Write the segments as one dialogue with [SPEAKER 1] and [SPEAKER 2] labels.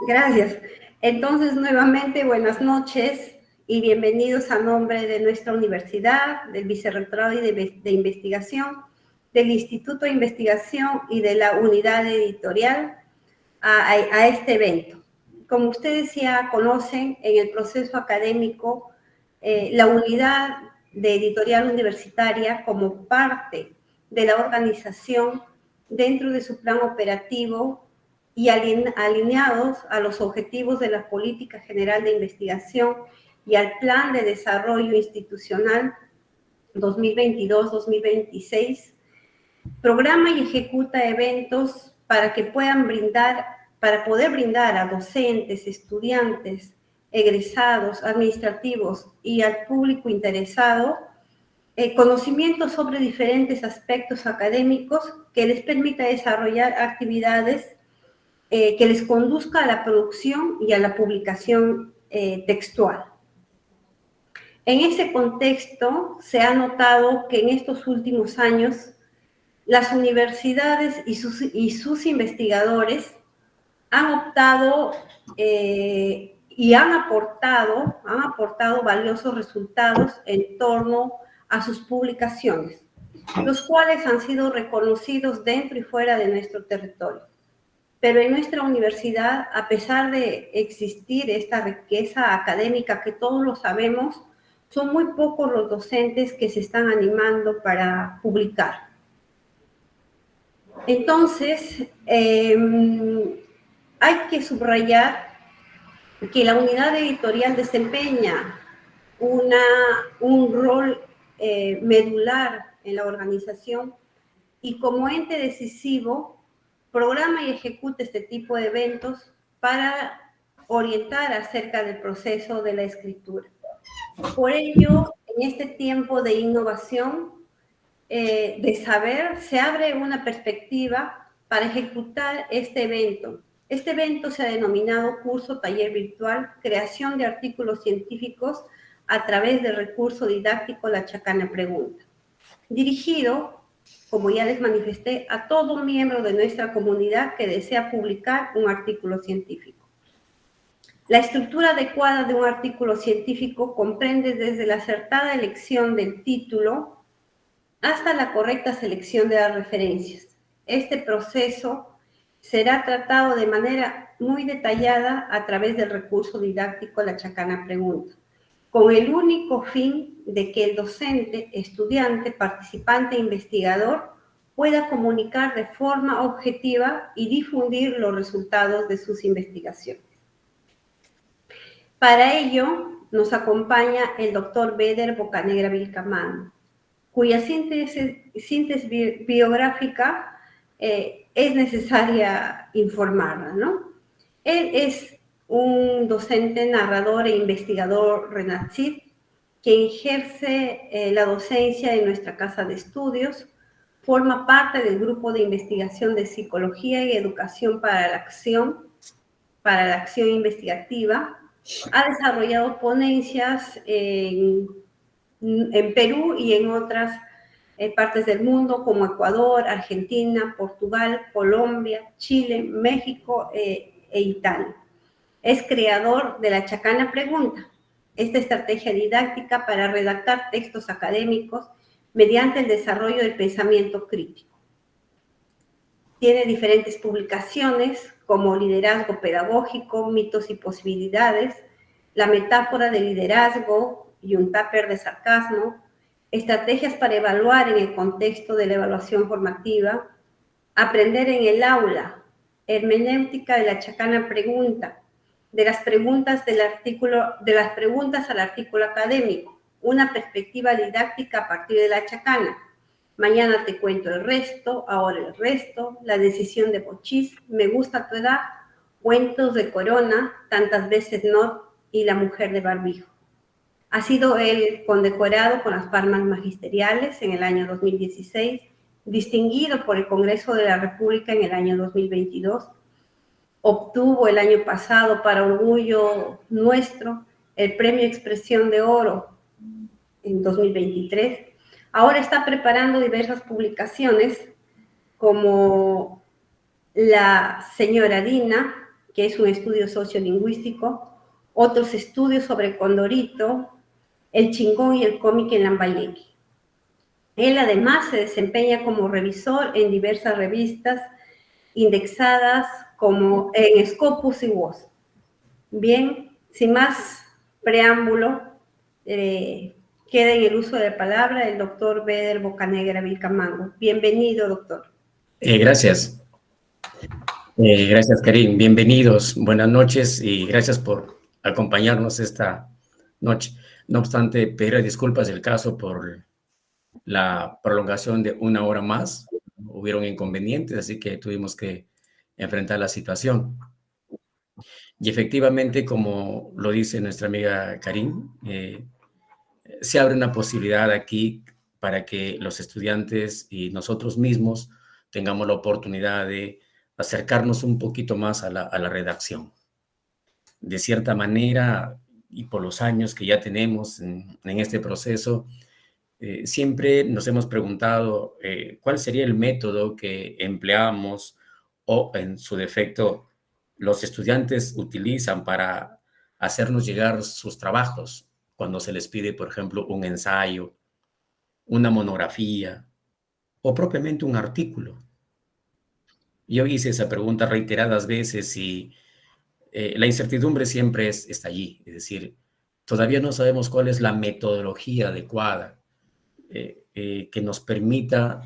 [SPEAKER 1] Gracias. Entonces, nuevamente, buenas noches y bienvenidos a nombre de nuestra universidad, del Vicerrectorado de Investigación, del Instituto de Investigación y de la Unidad Editorial a este evento. Como ustedes ya conocen, en el proceso académico, la Unidad de Editorial Universitaria, como parte de la organización dentro de su plan operativo, y alineados a los objetivos de la Política General de Investigación y al Plan de Desarrollo Institucional 2022-2026, programa y ejecuta eventos para poder brindar a docentes, estudiantes, egresados, administrativos y al público interesado conocimientos sobre diferentes aspectos académicos que les permita desarrollar actividades que les conduzca a la producción y a la publicación textual. En ese contexto, se ha notado que en estos últimos años, las universidades y sus investigadores han optado y han aportado valiosos resultados en torno a sus publicaciones, los cuales han sido reconocidos dentro y fuera de nuestro territorio. Pero en nuestra universidad, a pesar de existir esta riqueza académica que todos lo sabemos, son muy pocos los docentes que se están animando para publicar. Entonces, hay que subrayar que la unidad editorial desempeña un rol medular en la organización y como ente decisivo programa y ejecuta este tipo de eventos para orientar acerca del proceso de la escritura. Por ello, en este tiempo de innovación, de saber, se abre una perspectiva para ejecutar este evento. Este evento se ha denominado Curso Taller Virtual, Creación de Artículos Científicos a través del recurso didáctico La Chacana Pregunta, dirigido, como ya les manifesté, a todo miembro de nuestra comunidad que desea publicar un artículo científico. La estructura adecuada de un artículo científico comprende desde la acertada elección del título hasta la correcta selección de las referencias. Este proceso será tratado de manera muy detallada a través del recurso didáctico La Chacana Pregunta, con el único fin de que el docente, estudiante, participante e investigador pueda comunicar de forma objetiva y difundir los resultados de sus investigaciones. Para ello, nos acompaña el doctor Beder Bocanegra Vilcamán, cuya síntesis biográfica es necesaria informarla, ¿no? Él es un docente, narrador e investigador RENACYT que ejerce la docencia en nuestra casa de estudios, forma parte del grupo de investigación de psicología y educación para la acción investigativa, ha desarrollado ponencias en Perú y en otras partes del mundo como Ecuador, Argentina, Portugal, Colombia, Chile, México e Italia. Es creador de La Chacana Pregunta, esta estrategia didáctica para redactar textos académicos mediante el desarrollo del pensamiento crítico. Tiene diferentes publicaciones como Liderazgo Pedagógico, Mitos y Posibilidades, La Metáfora del Liderazgo y un tupper de sarcasmo, Estrategias para evaluar en el contexto de la evaluación formativa, Aprender en el aula, Hermenéutica de la Chacana Pregunta, de las preguntas al artículo académico, una perspectiva didáctica a partir de la chacana. Mañana te cuento el resto, ahora el resto, La decisión de Bochís, Me gusta tu edad, Cuentos de Corona, Tantas veces no, y La mujer de barbijo. Ha sido él condecorado con las palmas magisteriales en el año 2016, distinguido por el Congreso de la República en el año 2022, obtuvo el año pasado, para orgullo nuestro, el Premio Expresión de Oro en 2023. Ahora está preparando diversas publicaciones como La señora Dina, que es un estudio sociolingüístico, otros estudios sobre Condorito, el Chingón y el cómic en Lambayeque. Él además se desempeña como revisor en diversas revistas indexadas como en Scopus y WOS. Bien, sin más preámbulo, queda en el uso de la palabra el doctor Beder Bocanegra Vilcamango. Bienvenido, doctor.
[SPEAKER 2] Gracias. Gracias, Karim. Bienvenidos, buenas noches y gracias por acompañarnos esta noche. No obstante, pedir disculpas del caso por la prolongación de una hora más. Hubieron inconvenientes, así que tuvimos que enfrentar la situación. Y efectivamente, como lo dice nuestra amiga Karim, se abre una posibilidad aquí para que los estudiantes y nosotros mismos tengamos la oportunidad de acercarnos un poquito más a la redacción. De cierta manera, y por los años que ya tenemos en este proceso, siempre nos hemos preguntado cuál sería el método que empleamos o, en su defecto, los estudiantes utilizan para hacernos llegar sus trabajos cuando se les pide, por ejemplo, un ensayo, una monografía o propiamente un artículo. Yo hice esa pregunta reiteradas veces y la incertidumbre siempre está allí, es decir, todavía no sabemos cuál es la metodología adecuada que nos permita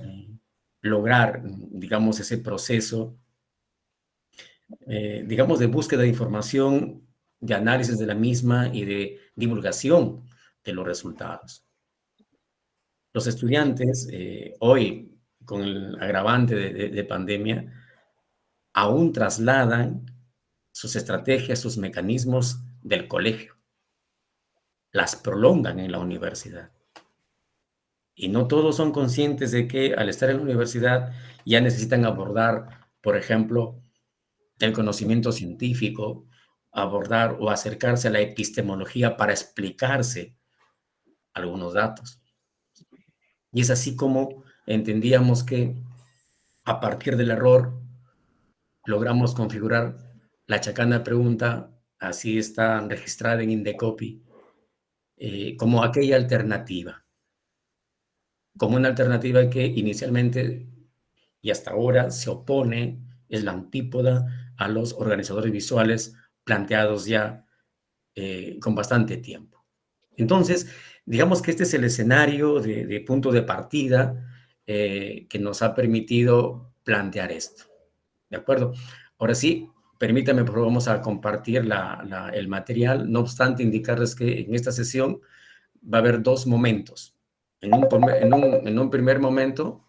[SPEAKER 2] lograr, digamos, ese proceso, digamos, de búsqueda de información, de análisis de la misma y de divulgación de los resultados. Los estudiantes hoy, con el agravante de pandemia, aún trasladan sus estrategias, sus mecanismos del colegio, las prolongan en la universidad. Y no todos son conscientes de que al estar en la universidad ya necesitan abordar, por ejemplo, el conocimiento científico, abordar o acercarse a la epistemología para explicarse algunos datos. Y es así como entendíamos que a partir del error logramos configurar la chacana pregunta, así está registrada en Indecopy, como aquella alternativa, como una alternativa que inicialmente y hasta ahora se opone, es la antípoda a los organizadores visuales planteados ya con bastante tiempo. Entonces, digamos que este es el escenario de punto de partida que nos ha permitido plantear esto. ¿De acuerdo? Ahora sí, permítame, por favor, vamos a compartir el material. No obstante, indicarles que en esta sesión va a haber dos momentos. En un primer momento,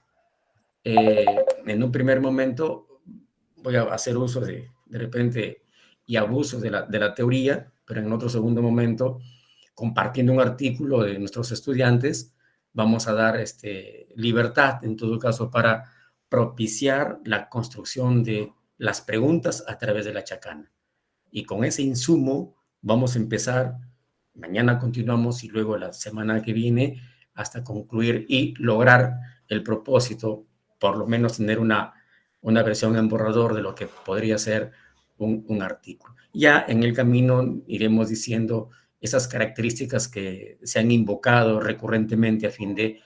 [SPEAKER 2] voy a hacer uso de repente y abuso de la teoría, pero en otro segundo momento, compartiendo un artículo de nuestros estudiantes, vamos a dar libertad, en todo caso, para propiciar la construcción de las preguntas a través de la chacana. Y con ese insumo vamos a empezar, mañana continuamos y luego la semana que viene hasta concluir y lograr el propósito, por lo menos tener una versión en borrador de lo que podría ser un artículo. Ya en el camino iremos diciendo esas características que se han invocado recurrentemente a fin de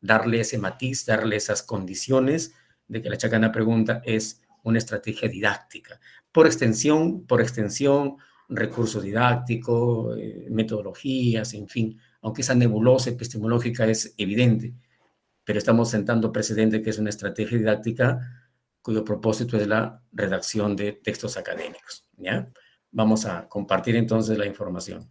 [SPEAKER 2] darle ese matiz, darle esas condiciones de que la chacana pregunta es una estrategia didáctica. Por extensión, recurso didáctico, metodologías, en fin, aunque esa nebulosa epistemológica es evidente, pero estamos sentando precedente que es una estrategia didáctica cuyo propósito es la redacción de textos académicos, ¿ya? Vamos a compartir entonces la información.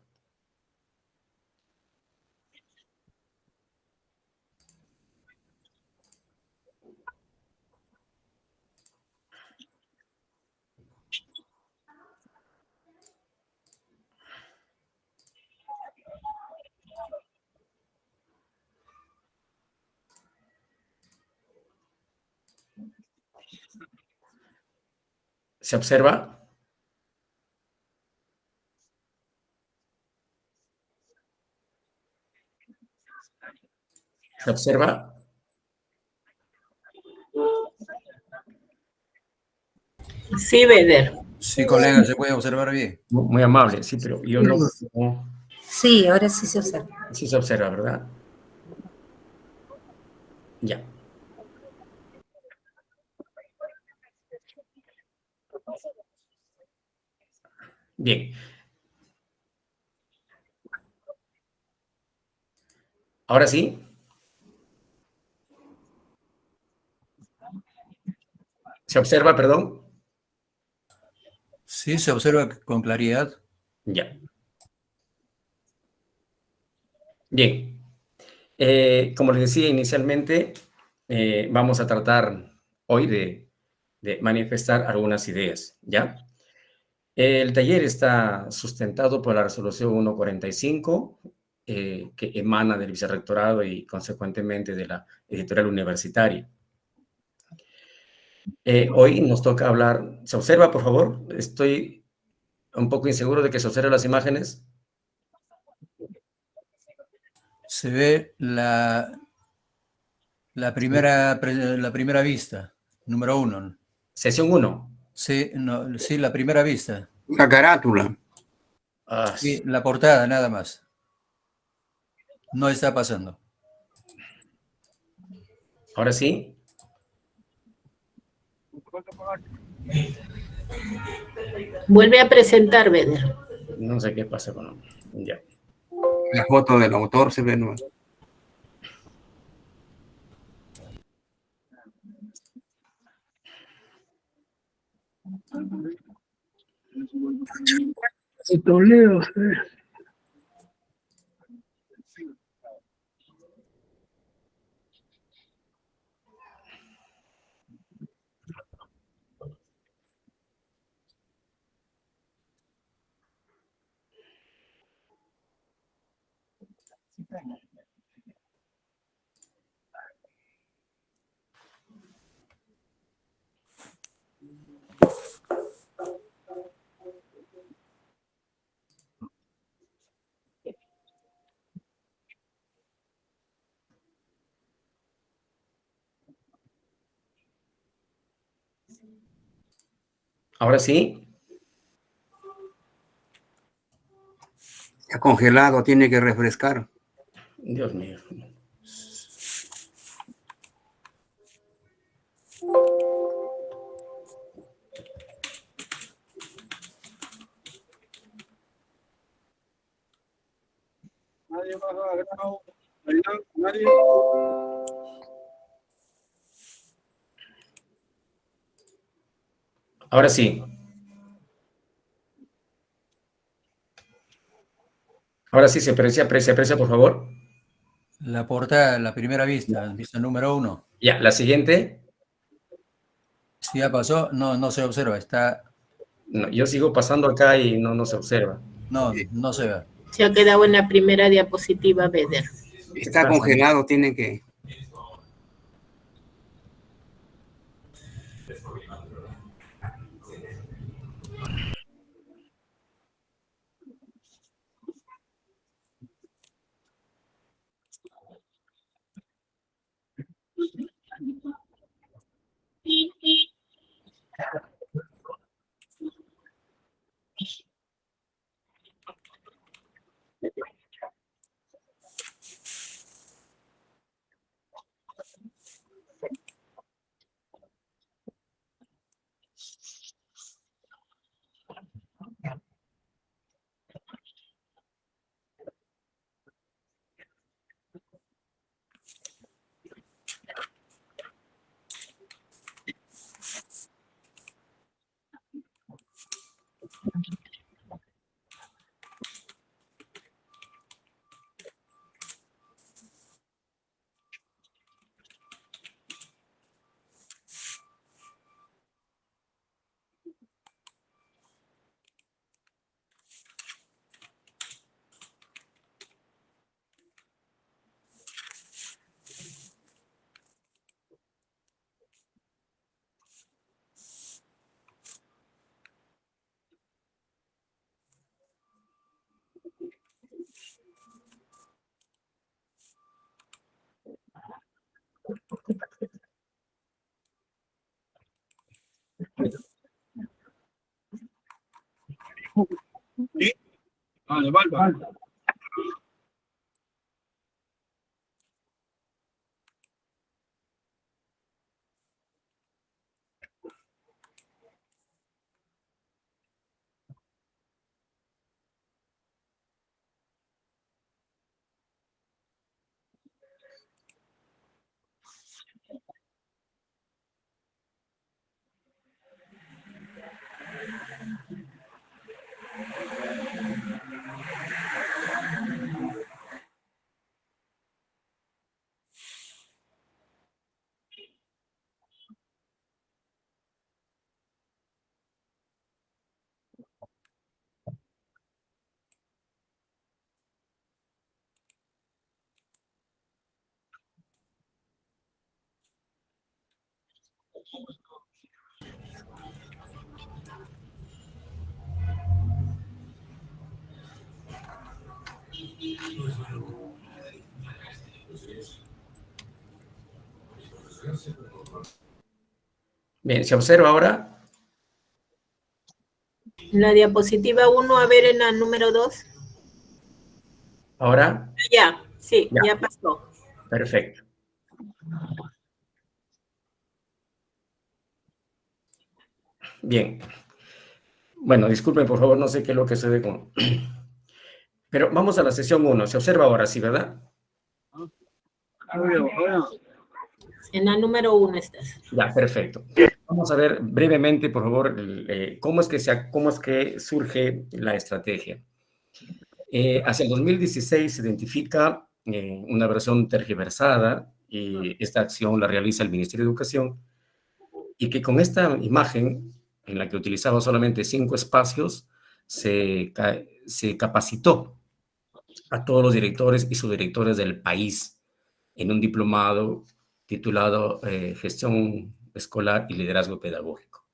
[SPEAKER 2] ¿Se observa? ¿Se observa?
[SPEAKER 3] Sí, Beder. Sí, colega, se puede observar bien.
[SPEAKER 2] Muy amable, sí, pero yo no...
[SPEAKER 4] Sí, ahora sí se observa.
[SPEAKER 2] Sí se observa, ¿verdad? Ya. Bien. Ahora sí. ¿Se observa, perdón?
[SPEAKER 3] Sí, se observa con claridad.
[SPEAKER 2] Ya. Bien. Como les decía inicialmente, vamos a tratar hoy de manifestar algunas ideas, ¿ya? El taller está sustentado por la resolución 145, que emana del vicerrectorado y consecuentemente de la editorial universitaria. Hoy nos toca hablar, ¿se observa, por favor? Estoy un poco inseguro de que se observen las imágenes.
[SPEAKER 3] Se ve la primera vista, número 1.
[SPEAKER 2] Sesión 1.
[SPEAKER 3] Sí, no, sí, la primera vista.
[SPEAKER 5] La carátula.
[SPEAKER 3] Sí, la portada, nada más. No está pasando.
[SPEAKER 2] Ahora sí.
[SPEAKER 6] Vuelve a presentar, Beder.
[SPEAKER 2] No sé qué pasa con... Ya.
[SPEAKER 5] La foto del autor se ve, ¿no?
[SPEAKER 7] Toledo,
[SPEAKER 2] Ahora sí.
[SPEAKER 5] Está congelado, tiene que refrescar.
[SPEAKER 2] Dios mío.
[SPEAKER 7] nadie más ha grabado. Nadie.
[SPEAKER 2] Ahora sí. Ahora sí, se aprecia, por favor.
[SPEAKER 3] La portada, la primera vista número 1.
[SPEAKER 2] Ya, la siguiente.
[SPEAKER 3] Si ya pasó, no se observa. Está,
[SPEAKER 2] No, yo sigo pasando acá y no se observa.
[SPEAKER 3] no se ve.
[SPEAKER 6] Se ha quedado en la primera diapositiva, Beder.
[SPEAKER 5] Está congelado, tiene que...
[SPEAKER 7] ¿Sí? Vale, vale.
[SPEAKER 2] Bien, se observa ahora.
[SPEAKER 6] La diapositiva 1, a ver en la número 2.
[SPEAKER 2] Ahora.
[SPEAKER 6] Ya, sí, ya pasó.
[SPEAKER 2] Perfecto. Bien. Bueno, disculpen, por favor, no sé qué es lo que sucede con... Pero vamos a la sesión 1. Se observa ahora, ¿sí, verdad?
[SPEAKER 6] En la número 1 estás.
[SPEAKER 2] Ya, perfecto. Vamos a ver brevemente, por favor, cómo es que surge la estrategia. Hacia el 2016 se identifica una versión tergiversada y esta acción la realiza el Ministerio de Educación y que con esta imagen, en la que utilizaba solamente 5 espacios, se capacitó a todos los directores y subdirectores del país en un diplomado titulado Gestión Escolar y Liderazgo Pedagógico.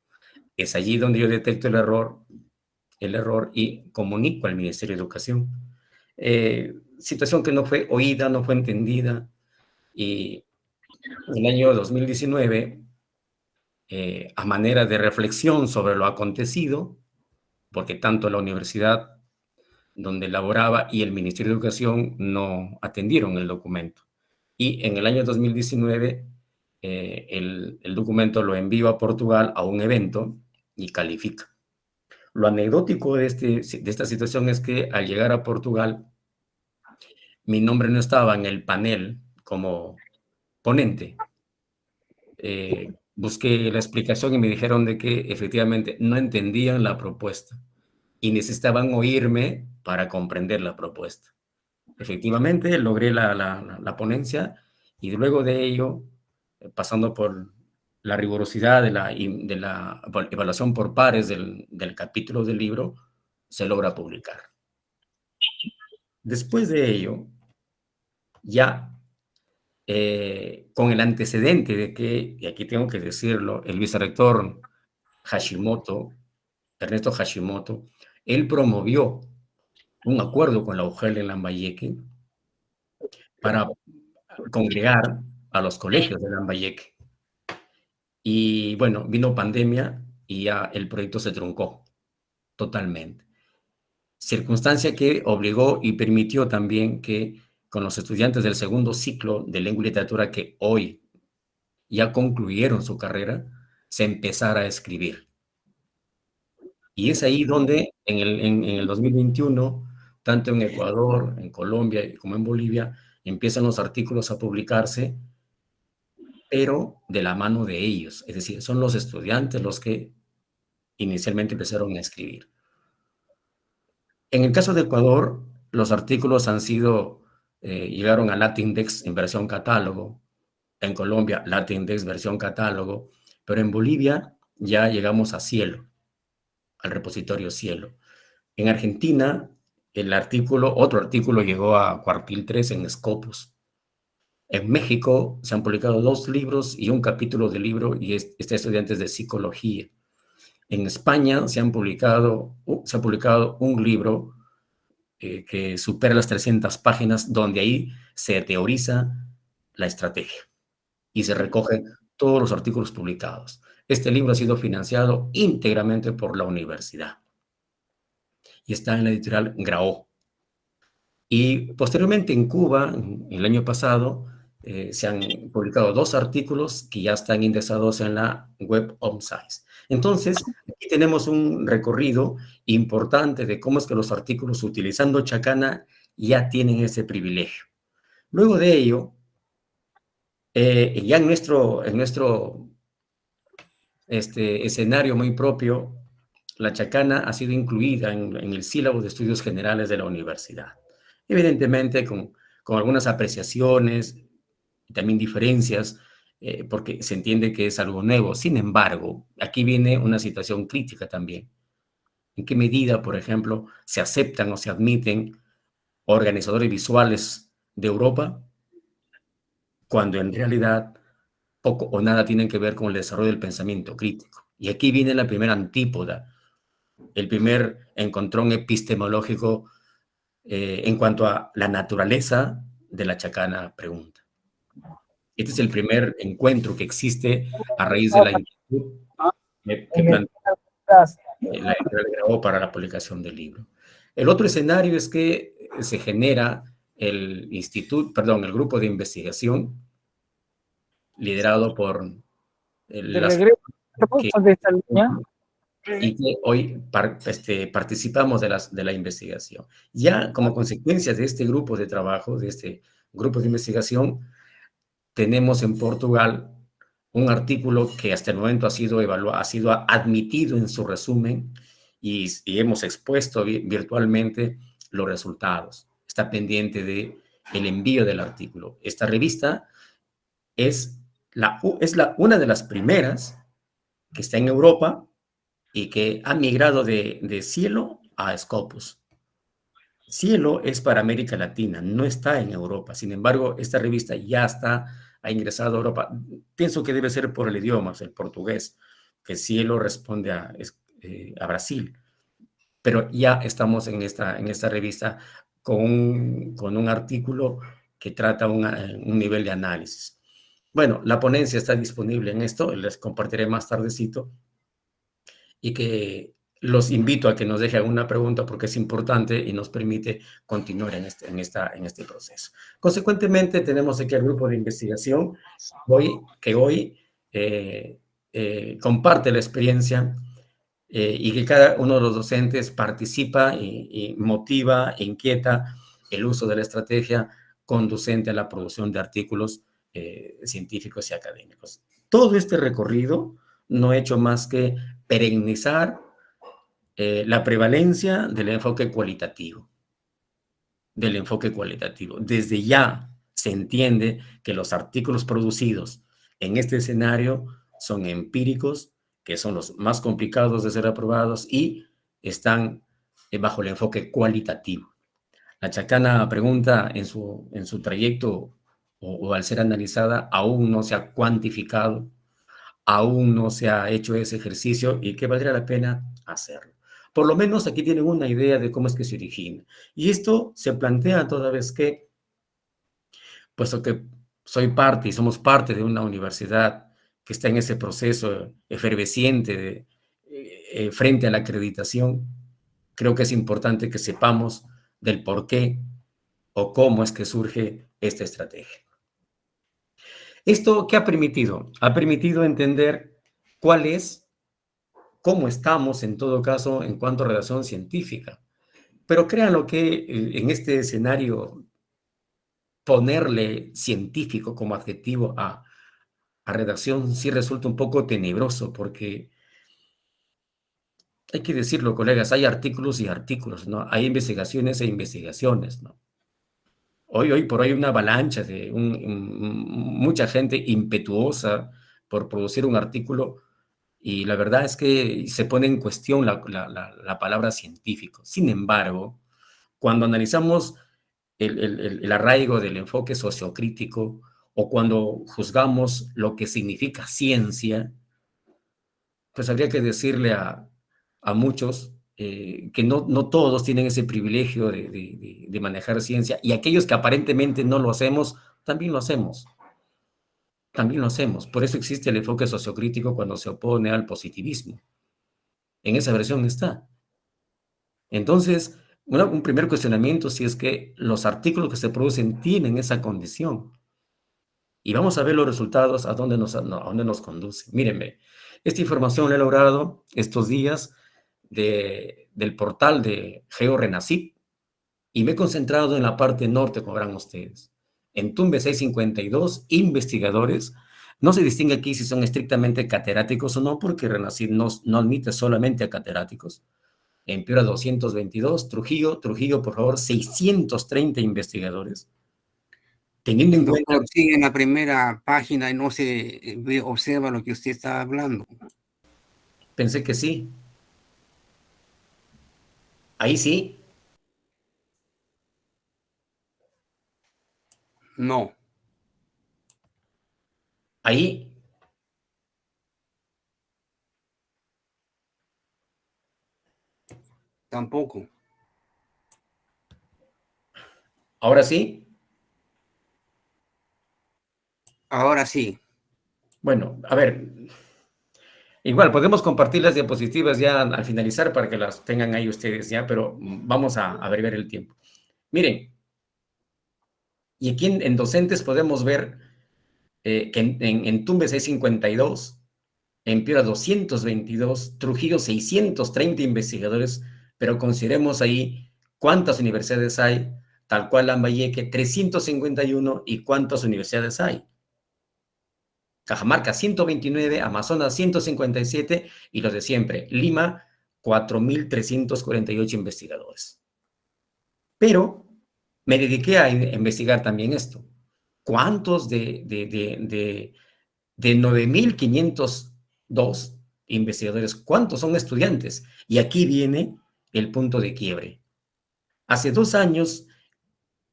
[SPEAKER 2] Es allí donde yo detecto el error y comunico al Ministerio de Educación. Situación que no fue oída, no fue entendida, y en el año 2019, a manera de reflexión sobre lo acontecido, porque tanto la universidad donde laboraba y el Ministerio de Educación no atendieron el documento. Y en el año 2019, el documento lo envío a Portugal a un evento y califica. Lo anecdótico de esta situación es que al llegar a Portugal, mi nombre no estaba en el panel como ponente. Busqué la explicación y me dijeron de que efectivamente no entendían la propuesta y necesitaban oírme para comprender la propuesta. Efectivamente, logré la ponencia y luego de ello, pasando por la rigurosidad de la evaluación por pares del capítulo del libro, se logra publicar. Después de ello, ya con el antecedente de que, y aquí tengo que decirlo, el vicerrector Hashimoto, Ernesto Hashimoto, él promovió un acuerdo con la UGEL en Lambayeque para congregar a los colegios de Lambayeque. Y bueno, vino pandemia y ya el proyecto se truncó totalmente. Circunstancia que obligó y permitió también que con los estudiantes del segundo ciclo de lengua y literatura que hoy ya concluyeron su carrera, se empezara a escribir. Y es ahí donde en el 2021, tanto en Ecuador, en Colombia como en Bolivia, empiezan los artículos a publicarse, pero de la mano de ellos. Es decir, son los estudiantes los que inicialmente empezaron a escribir. En el caso de Ecuador, los artículos llegaron a Latindex en versión catálogo, en Colombia Latindex versión catálogo, pero en Bolivia ya llegamos a Cielo, al repositorio Cielo. En Argentina, otro artículo llegó a Cuartil 3 en Scopus. En México se han publicado 2 libros y un capítulo de libro y estudiantes de psicología. En España se ha publicado un libro que supera las 300 páginas, donde ahí se teoriza la estrategia y se recogen todos los artículos publicados. Este libro ha sido financiado íntegramente por la universidad. y está en la editorial Graó. Y posteriormente en Cuba, el año pasado, se han publicado 2 artículos que ya están indexados en la web OmScience. Entonces, aquí tenemos un recorrido importante de cómo es que los artículos utilizando Chacana ya tienen ese privilegio. Luego de ello, ya en nuestro escenario muy propio, la Chacana ha sido incluida en el sílabo de estudios generales de la universidad. Evidentemente con algunas apreciaciones y también diferencias, porque se entiende que es algo nuevo. Sin embargo, aquí viene una situación crítica también. ¿En qué medida, por ejemplo, se aceptan o se admiten organizadores visuales de Europa cuando en realidad poco o nada tienen que ver con el desarrollo del pensamiento crítico? Y aquí viene la primera antípoda, el primer encontrón epistemológico en cuanto a la naturaleza de la Chacana pregunta. Este es el primer encuentro que existe a raíz de la inquietud que plantea la editorial Graó para la publicación del libro. El otro escenario es que se genera el grupo de investigación liderado por y que hoy participamos de la investigación. Ya como consecuencia de este grupo de trabajo, de este grupo de investigación, tenemos en Portugal un artículo que hasta el momento ha sido admitido en su resumen y hemos expuesto virtualmente los resultados. Está pendiente del envío del artículo. Esta revista es una de las primeras que está en Europa y que ha migrado de Cielo a Scopus. Cielo es para América Latina, no está en Europa. Sin embargo, esta revista ya ha ingresado a Europa. Pienso que debe ser por el idioma, el portugués, que Cielo responde a Brasil. Pero ya estamos en esta revista con un artículo que trata un nivel de análisis. Bueno, la ponencia está disponible en esto, les compartiré más tardecito, y que los invito a que nos dejen alguna pregunta porque es importante y nos permite continuar en este proceso. Consecuentemente, tenemos aquí al grupo de investigación que hoy comparte la experiencia y que cada uno de los docentes participa y motiva e inquieta el uso de la estrategia conducente a la producción de artículos científicos y académicos. Todo este recorrido no ha hecho más que perennizar la prevalencia del enfoque cualitativo. Desde ya se entiende que los artículos producidos en este escenario son empíricos, que son los más complicados de ser aprobados y están bajo el enfoque cualitativo. La Chacana pregunta en su trayecto o al ser analizada aún no se ha cuantificado, aún no se ha hecho ese ejercicio y que valdría la pena hacerlo. Por lo menos aquí tienen una idea de cómo es que se origina. Y esto se plantea toda vez que, puesto que soy parte y somos parte de una universidad que está en ese proceso efervesciente frente a la acreditación, creo que es importante que sepamos del por qué o cómo es que surge esta estrategia. ¿Esto qué ha permitido? Ha permitido entender cómo estamos en todo caso en cuanto a redacción científica. Pero créanlo que en este escenario ponerle científico como adjetivo a redacción sí resulta un poco tenebroso porque hay que decirlo, colegas, hay artículos y artículos, ¿no? Hay investigaciones e investigaciones, ¿no? Hoy por hoy una avalancha de mucha gente impetuosa por producir un artículo y la verdad es que se pone en cuestión la palabra científico. Sin embargo, cuando analizamos el arraigo del enfoque sociocrítico o cuando juzgamos lo que significa ciencia, pues habría que decirle a muchos que no todos tienen ese privilegio de manejar ciencia y aquellos que aparentemente no lo hacemos, también lo hacemos. También lo hacemos. Por eso existe el enfoque sociocrítico cuando se opone al positivismo. En esa versión está. Entonces, un primer cuestionamiento si es que los artículos que se producen tienen esa condición. Y vamos a ver los resultados a dónde nos conduce. Mírenme, esta información la he logrado estos días del portal de GeoRenacit y me he concentrado en la parte norte, como verán ustedes. En Tumbes 652, investigadores. No se distingue aquí si son estrictamente catedráticos o no, porque Renacit no admite solamente a catedráticos. En Piura 222, Trujillo, por favor, 630 investigadores. Teniendo en cuenta...
[SPEAKER 5] Sigue en la primera página y no se observa lo que usted está hablando.
[SPEAKER 2] Pensé que sí. Ahí sí.
[SPEAKER 5] No.
[SPEAKER 2] Ahí.
[SPEAKER 5] Tampoco.
[SPEAKER 2] ¿Ahora sí?
[SPEAKER 5] Ahora sí.
[SPEAKER 2] Bueno, a ver. Igual, podemos compartir las diapositivas ya al finalizar para que las tengan ahí ustedes ya, pero vamos a ver el tiempo. Miren, y aquí en docentes podemos ver que en Tumbes 652, en Piura 222, Trujillo 630 investigadores, pero consideremos ahí cuántas universidades hay, tal cual Lambayeque 351 y cuántas universidades hay. Cajamarca 129, Amazonas 157 y los de siempre, Lima 4.348 investigadores. Pero me dediqué a investigar también esto. ¿Cuántos de 9.502 investigadores, cuántos son estudiantes? Y aquí viene el punto de quiebre. Hace 2 años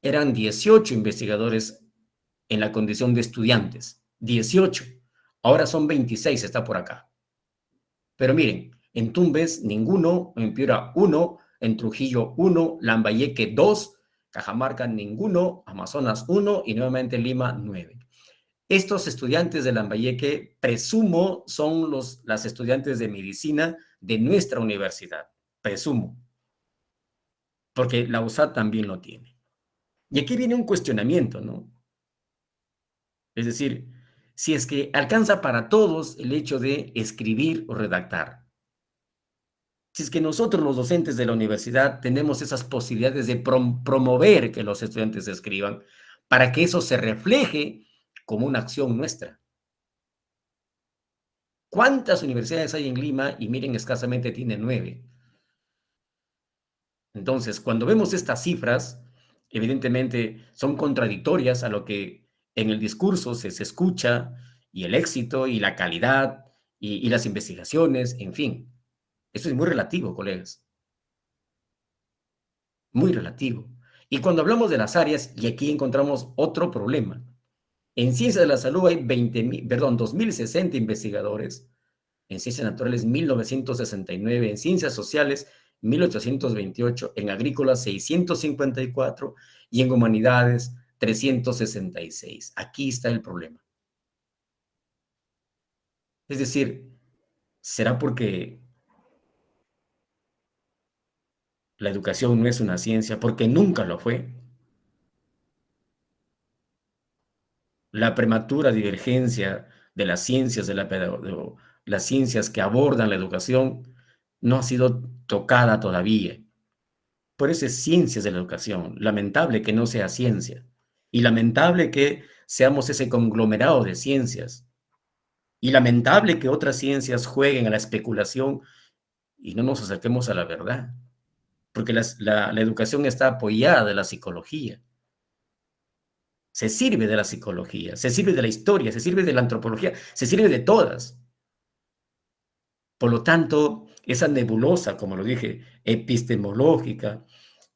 [SPEAKER 2] eran 18 investigadores en la condición de estudiantes. 18. Ahora son 26, está por acá. Pero miren, en Tumbes ninguno, en Piura 1, en Trujillo 1, Lambayeque 2, Cajamarca ninguno, Amazonas 1 y nuevamente Lima 9. Estos estudiantes de Lambayeque, presumo, son las estudiantes de medicina de nuestra universidad. Presumo. Porque la USAT también lo tiene. Y aquí viene un cuestionamiento, ¿no? Es decir, si es que alcanza para todos el hecho de escribir o redactar. Si es que nosotros los docentes de la universidad tenemos esas posibilidades de promover que los estudiantes escriban para que eso se refleje como una acción nuestra. ¿Cuántas universidades hay en Lima? Y miren, escasamente tiene 9. Entonces, cuando vemos estas cifras, evidentemente son contradictorias a lo que en el discurso se escucha, y el éxito, y la calidad, y las investigaciones, en fin. Eso es muy relativo, colegas. Muy relativo. Y cuando hablamos de las áreas, y aquí encontramos otro problema. En ciencias de la salud hay 2.060 investigadores, en ciencias naturales 1.969, en ciencias sociales 1.828, en agrícolas 654 y en humanidades 366. Aquí está el problema. Es decir, ¿será porque la educación no es una ciencia? Porque nunca lo fue. La prematura divergencia de las ciencias de las ciencias que abordan la educación no ha sido tocada todavía. Por eso es ciencias de la educación. Lamentable que no sea ciencia. Y lamentable que seamos ese conglomerado de ciencias. Y lamentable que otras ciencias jueguen a la especulación y no nos acerquemos a la verdad. Porque la educación está apoyada de la psicología. Se sirve de la psicología, se sirve de la historia, se sirve de la antropología, se sirve de todas. Por lo tanto, esa nebulosa, como lo dije, epistemológica,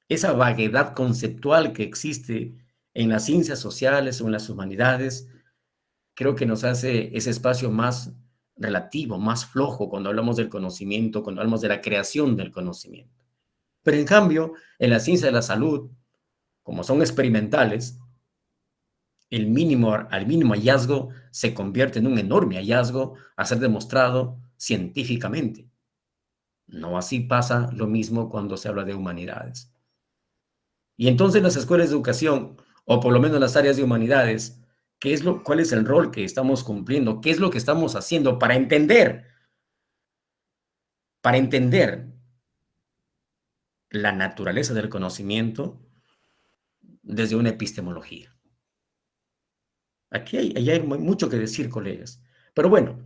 [SPEAKER 2] esa vaguedad conceptual que existe en las ciencias sociales o en las humanidades, creo que nos hace ese espacio más relativo, más flojo cuando hablamos del conocimiento, cuando hablamos de la creación del conocimiento. Pero en cambio, en la ciencia de la salud, como son experimentales, al mínimo hallazgo se convierte en un enorme hallazgo a ser demostrado científicamente. No así pasa lo mismo cuando se habla de humanidades. Y entonces las escuelas de educación, o por lo menos las áreas de humanidades, ¿cuál es el rol que estamos cumpliendo? ¿Qué es lo que estamos haciendo para entender la naturaleza del conocimiento desde una epistemología? Aquí hay mucho que decir, colegas. Pero bueno,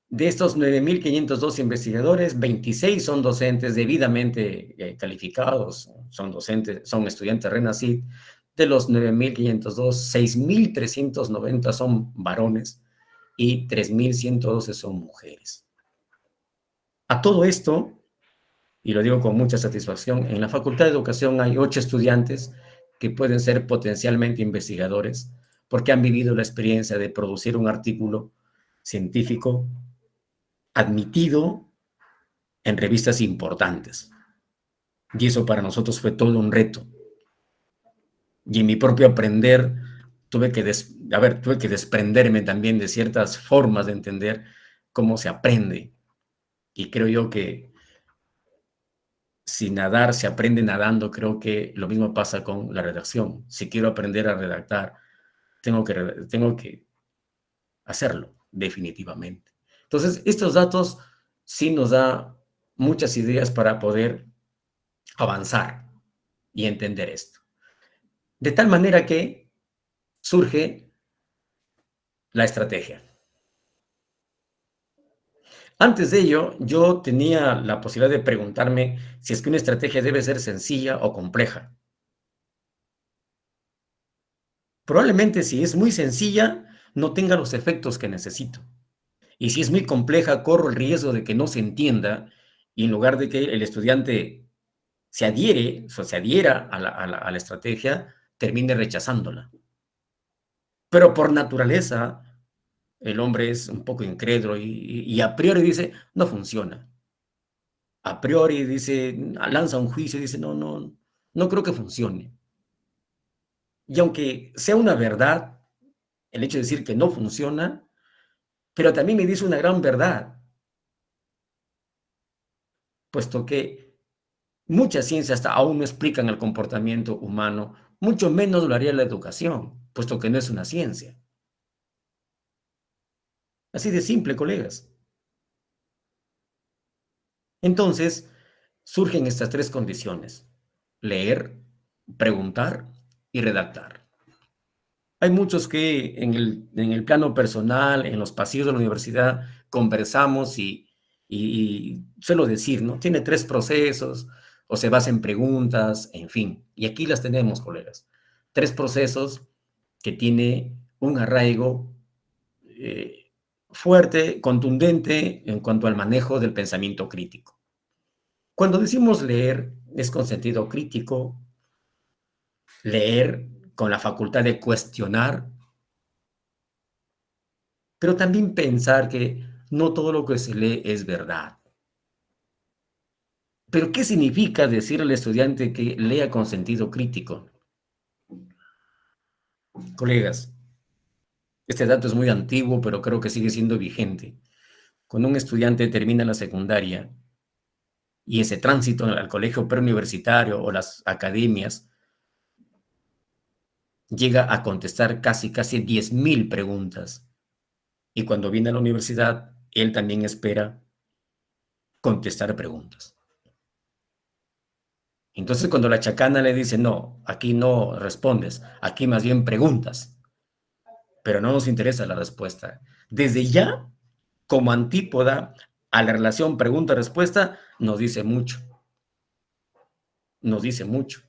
[SPEAKER 2] de estos 9.502 investigadores, 26 son docentes debidamente calificados, son docentes, son estudiantes RENACYT. De los 9.502, 6.390 son varones y 3.112 son mujeres. A todo esto, y lo digo con mucha satisfacción, en la Facultad de Educación hay 8 estudiantes que pueden ser potencialmente investigadores porque han vivido la experiencia de producir un artículo científico admitido en revistas importantes. Y eso para nosotros fue todo un reto. Y en mi propio aprender tuve que desprenderme también de ciertas formas de entender cómo se aprende. Y creo yo que si nadar se aprende nadando, creo que lo mismo pasa con la redacción. Si quiero aprender a redactar, tengo que hacerlo, definitivamente. Entonces, estos datos sí nos dan muchas ideas para poder avanzar y entender esto. De tal manera que surge la estrategia. Antes de ello, yo tenía la posibilidad de preguntarme si es que una estrategia debe ser sencilla o compleja. Probablemente si es muy sencilla, no tenga los efectos que necesito. Y si es muy compleja, corro el riesgo de que no se entienda y en lugar de que el estudiante se adhiera a la estrategia, termine rechazándola. Pero por naturaleza, el hombre es un poco incrédulo y a priori dice, no funciona. A priori dice, lanza un juicio y dice, no creo que funcione. Y aunque sea una verdad, el hecho de decir que no funciona, pero también me dice una gran verdad, puesto que muchas ciencias hasta aún no explican el comportamiento humano, mucho menos lo haría la educación, puesto que no es una ciencia. Así de simple, colegas. Entonces, surgen estas 3 condiciones: leer, preguntar y redactar. Hay muchos que en el plano personal, en los pasillos de la universidad, conversamos y suelo decir, ¿no? Tiene 3 procesos, o se basa en preguntas, en fin. Y aquí las tenemos, colegas. 3 procesos que tiene un arraigo fuerte, contundente en cuanto al manejo del pensamiento crítico. Cuando decimos leer, es con sentido crítico, leer con la facultad de cuestionar, pero también pensar que no todo lo que se lee es verdad. ¿Pero qué significa decir al estudiante que lea con sentido crítico? Colegas, este dato es muy antiguo, pero creo que sigue siendo vigente. Cuando un estudiante termina la secundaria y ese tránsito al colegio preuniversitario o las academias, llega a contestar casi 10.000 preguntas. Y cuando viene a la universidad, él también espera contestar preguntas. Entonces, cuando la chacana le dice, no, aquí no respondes, aquí más bien preguntas, pero no nos interesa la respuesta. Desde ya, como antípoda a la relación pregunta-respuesta, nos dice mucho. Nos dice mucho.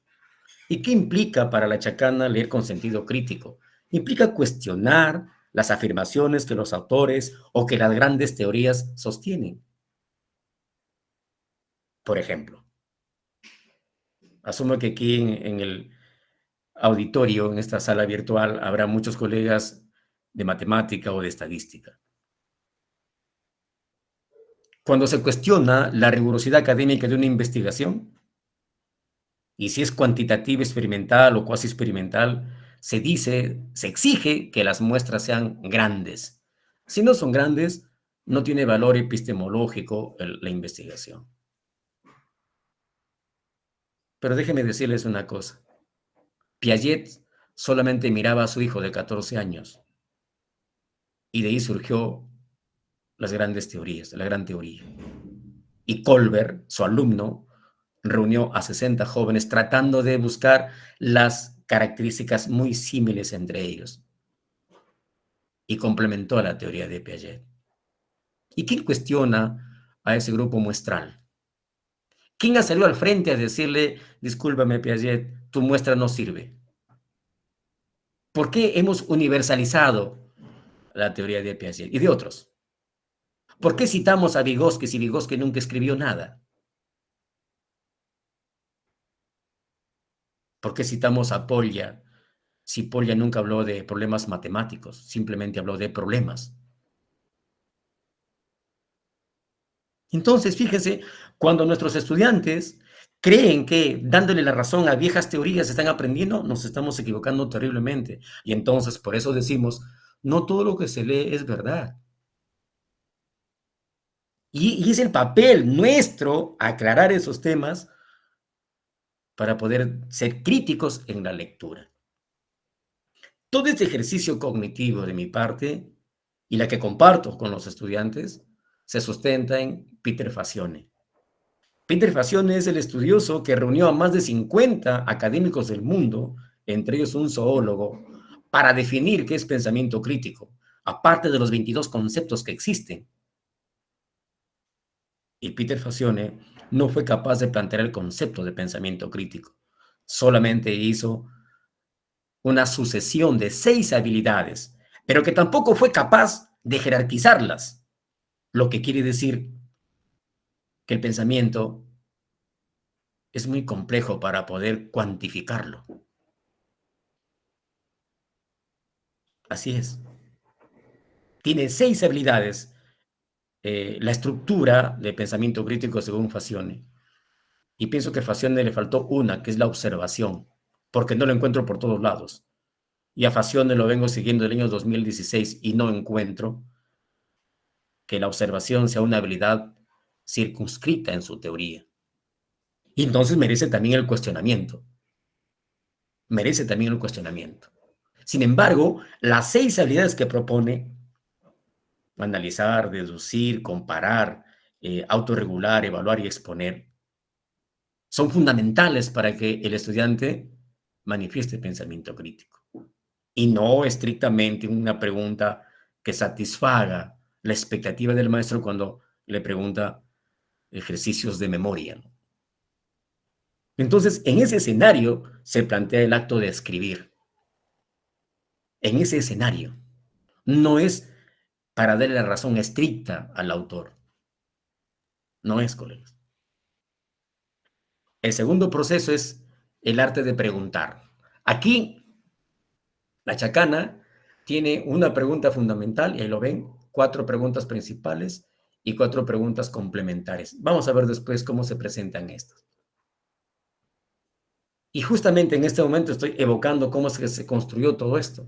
[SPEAKER 2] ¿Y qué implica para la chacana leer con sentido crítico? Implica cuestionar las afirmaciones que los autores o que las grandes teorías sostienen. Por ejemplo, asumo que aquí en el auditorio, en esta sala virtual, habrá muchos colegas de matemática o de estadística. Cuando se cuestiona la rigurosidad académica de una investigación, y si es cuantitativa, experimental o cuasi experimental, se exige que las muestras sean grandes. Si no son grandes, no tiene valor epistemológico la investigación. Pero déjenme decirles una cosa. Piaget solamente miraba a su hijo de 14 años y de ahí surgió las grandes teorías, la gran teoría. Y Colbert, su alumno, reunió a 60 jóvenes tratando de buscar las características muy similares entre ellos y complementó la teoría de Piaget. ¿Y quién cuestiona a ese grupo muestral? ¿Quién ha salido al frente a decirle, discúlpame Piaget, tu muestra no sirve? ¿Por qué hemos universalizado la teoría de Piaget y de otros? ¿Por qué citamos a Vygotsky si Vygotsky nunca escribió nada? ¿Por qué citamos a Polya si Polya nunca habló de problemas matemáticos, simplemente habló de problemas? Entonces, fíjense, cuando nuestros estudiantes creen que dándole la razón a viejas teorías están aprendiendo, nos estamos equivocando terriblemente. Y entonces, por eso decimos, no todo lo que se lee es verdad. Y es el papel nuestro aclarar esos temas para poder ser críticos en la lectura. Todo este ejercicio cognitivo de mi parte y la que comparto con los estudiantes se sustenta en Peter Fazione. Peter Fazione es el estudioso que reunió a más de 50 académicos del mundo, entre ellos un zoólogo, para definir qué es pensamiento crítico, aparte de los 22 conceptos que existen. Y Peter Fazione no fue capaz de plantear el concepto de pensamiento crítico. Solamente hizo una sucesión de 6 habilidades, pero que tampoco fue capaz de jerarquizarlas, lo que quiere decir que el pensamiento es muy complejo para poder cuantificarlo. Así es. Tiene 6 habilidades la estructura de pensamiento crítico según Fazione. Y pienso que a Fazione le faltó una, que es la observación, porque no lo encuentro por todos lados. Y a Fazione lo vengo siguiendo el año 2016 y no encuentro que la observación sea una habilidad circunscrita en su teoría. Y entonces merece también el cuestionamiento. Merece también el cuestionamiento. Sin embargo, las 6 habilidades que propone, analizar, deducir, comparar, autorregular, evaluar y exponer, son fundamentales para que el estudiante manifieste pensamiento crítico. Y no estrictamente una pregunta que satisfaga la expectativa del maestro cuando le pregunta ejercicios de memoria. Entonces, en ese escenario se plantea el acto de escribir. En ese escenario. No es para darle la razón estricta al autor. No es, colegas. El segundo proceso es el arte de preguntar. Aquí, la chacana tiene una pregunta fundamental, y ahí lo ven, 4 preguntas principales y 4 preguntas complementarias. Vamos a ver después cómo se presentan estas. Y justamente en este momento estoy evocando cómo es que se construyó todo esto.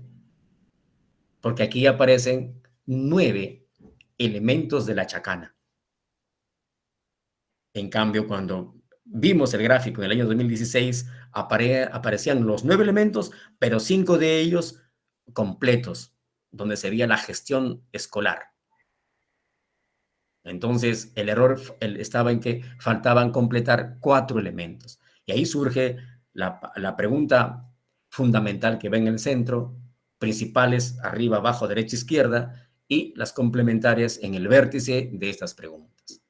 [SPEAKER 2] Porque aquí aparecen 9 elementos de la chacana. En cambio, cuando vimos el gráfico en el año 2016, aparecían los 9 elementos, pero 5 de ellos completos, donde se veía la gestión escolar. Entonces, el error estaba en que faltaban completar 4 elementos. Y ahí surge la pregunta fundamental que ven en el centro, principales arriba, abajo, derecha, izquierda, y las complementarias en el vértice de estas preguntas.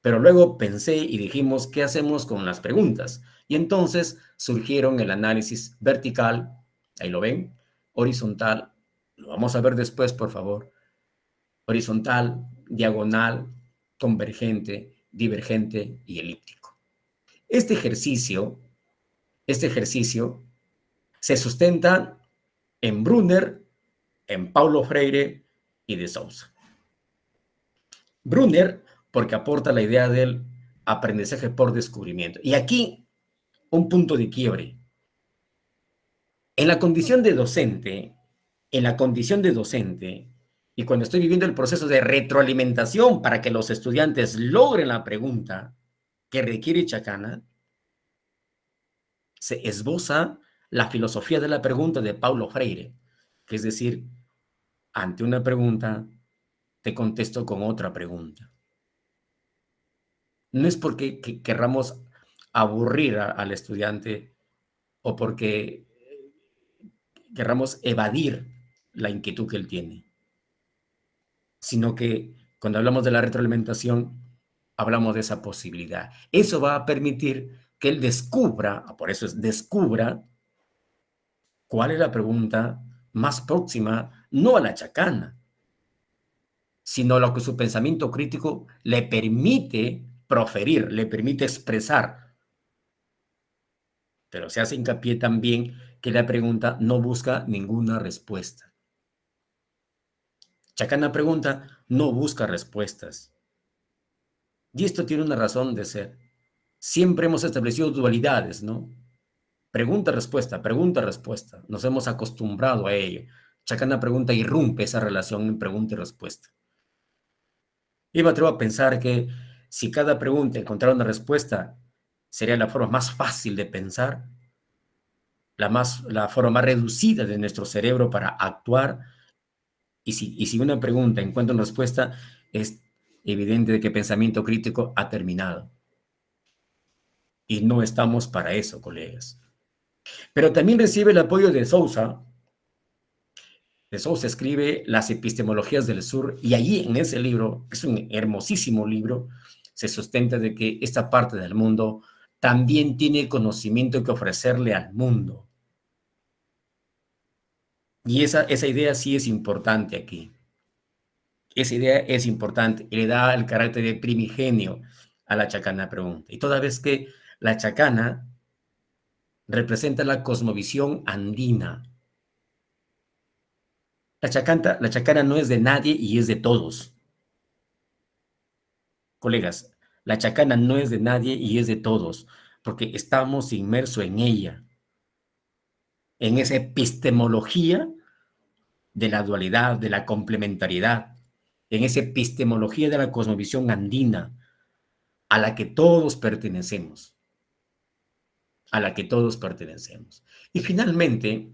[SPEAKER 2] Pero luego pensé y dijimos, ¿qué hacemos con las preguntas? Y entonces surgieron el análisis vertical, ahí lo ven, horizontal, lo vamos a ver después, por favor, horizontal, diagonal, convergente, divergente y elíptico. Este ejercicio se sustenta en Brunner, en Paulo Freire y de Sousa. Brunner, porque aporta la idea del aprendizaje por descubrimiento. Y aquí, un punto de quiebre. En la condición de docente, y cuando estoy viviendo el proceso de retroalimentación para que los estudiantes logren la pregunta que requiere chacana, se esboza la filosofía de la pregunta de Paulo Freire, que es decir, ante una pregunta, te contesto con otra pregunta. No es porque querramos aburrir al estudiante o porque querramos evadir la inquietud que él tiene, sino que cuando hablamos de la retroalimentación, hablamos de esa posibilidad. Eso va a permitir que él descubra, por eso es descubra, cuál es la pregunta más próxima, no a la chacana, sino a lo que su pensamiento crítico le permite proferir, le permite expresar. Pero se hace hincapié también que la pregunta no busca ninguna respuesta. Chacana pregunta no busca respuestas. Y esto tiene una razón de ser. Siempre hemos establecido dualidades, ¿no? Pregunta-respuesta, pregunta-respuesta. Nos hemos acostumbrado a ello. Chacana pregunta irrumpe esa relación en pregunta y respuesta. Y me atrevo a pensar que si cada pregunta encontrara una respuesta, sería la forma más fácil de pensar, la forma más reducida de nuestro cerebro para actuar. Y si una pregunta encuentra una respuesta, es evidente de que el pensamiento crítico ha terminado. Y no estamos para eso, colegas. Pero también recibe el apoyo de Sousa. De Sousa escribe Las epistemologías del sur, y allí en ese libro, que es un hermosísimo libro, se sustenta de que esta parte del mundo también tiene conocimiento que ofrecerle al mundo. Y esa idea sí es importante aquí. Esa idea es importante y le da el carácter de primigenio a la chacana pregunta. Y toda vez que la chacana representa la cosmovisión andina. La chacana no es de nadie y es de todos. Colegas, la chacana no es de nadie y es de todos, porque estamos inmersos en ella, en esa epistemología de la dualidad, de la complementariedad, en esa epistemología de la cosmovisión andina, a la que todos pertenecemos. A la que todos pertenecemos. Y finalmente,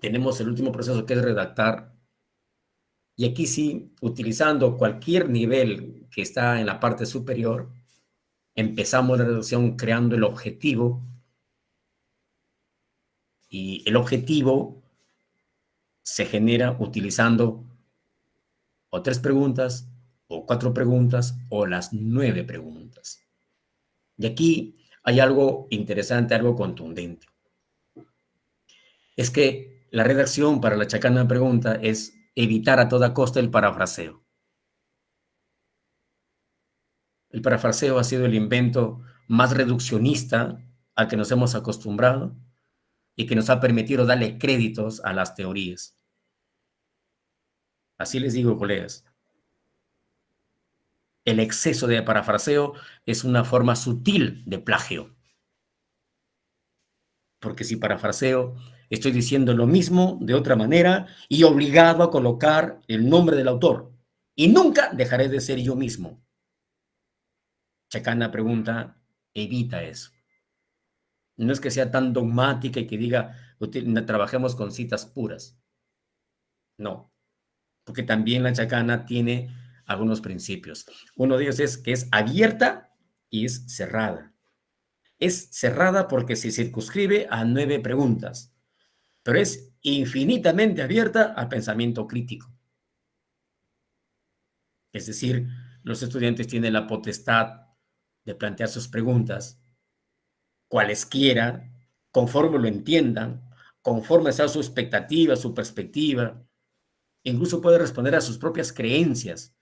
[SPEAKER 2] tenemos el último proceso, que es redactar. Y aquí sí, utilizando cualquier nivel que está en la parte superior, empezamos la redacción creando el objetivo. Y el objetivo se genera utilizando o 3 preguntas, o 4 preguntas, o las 9 preguntas. Y aquí hay algo interesante, algo contundente. Es que la redacción para la chacana pregunta es evitar a toda costa el parafraseo. El parafraseo ha sido el invento más reduccionista al que nos hemos acostumbrado y que nos ha permitido darle créditos a las teorías. Así les digo, colegas. El exceso de parafraseo es una forma sutil de plagio. Porque si parafraseo, estoy diciendo lo mismo de otra manera y obligado a colocar el nombre del autor. Y nunca dejaré de ser yo mismo. Chacana pregunta, evita eso. No es que sea tan dogmática y que diga, trabajemos con citas puras. No, porque también la chacana tiene algunos principios. Uno de ellos es que es abierta y es cerrada. Es cerrada porque se circunscribe a 9 preguntas, pero es infinitamente abierta al pensamiento crítico. Es decir, los estudiantes tienen la potestad de plantear sus preguntas, cualesquiera, conforme lo entiendan, conforme sea su expectativa, su perspectiva. Incluso puede responder a sus propias creencias.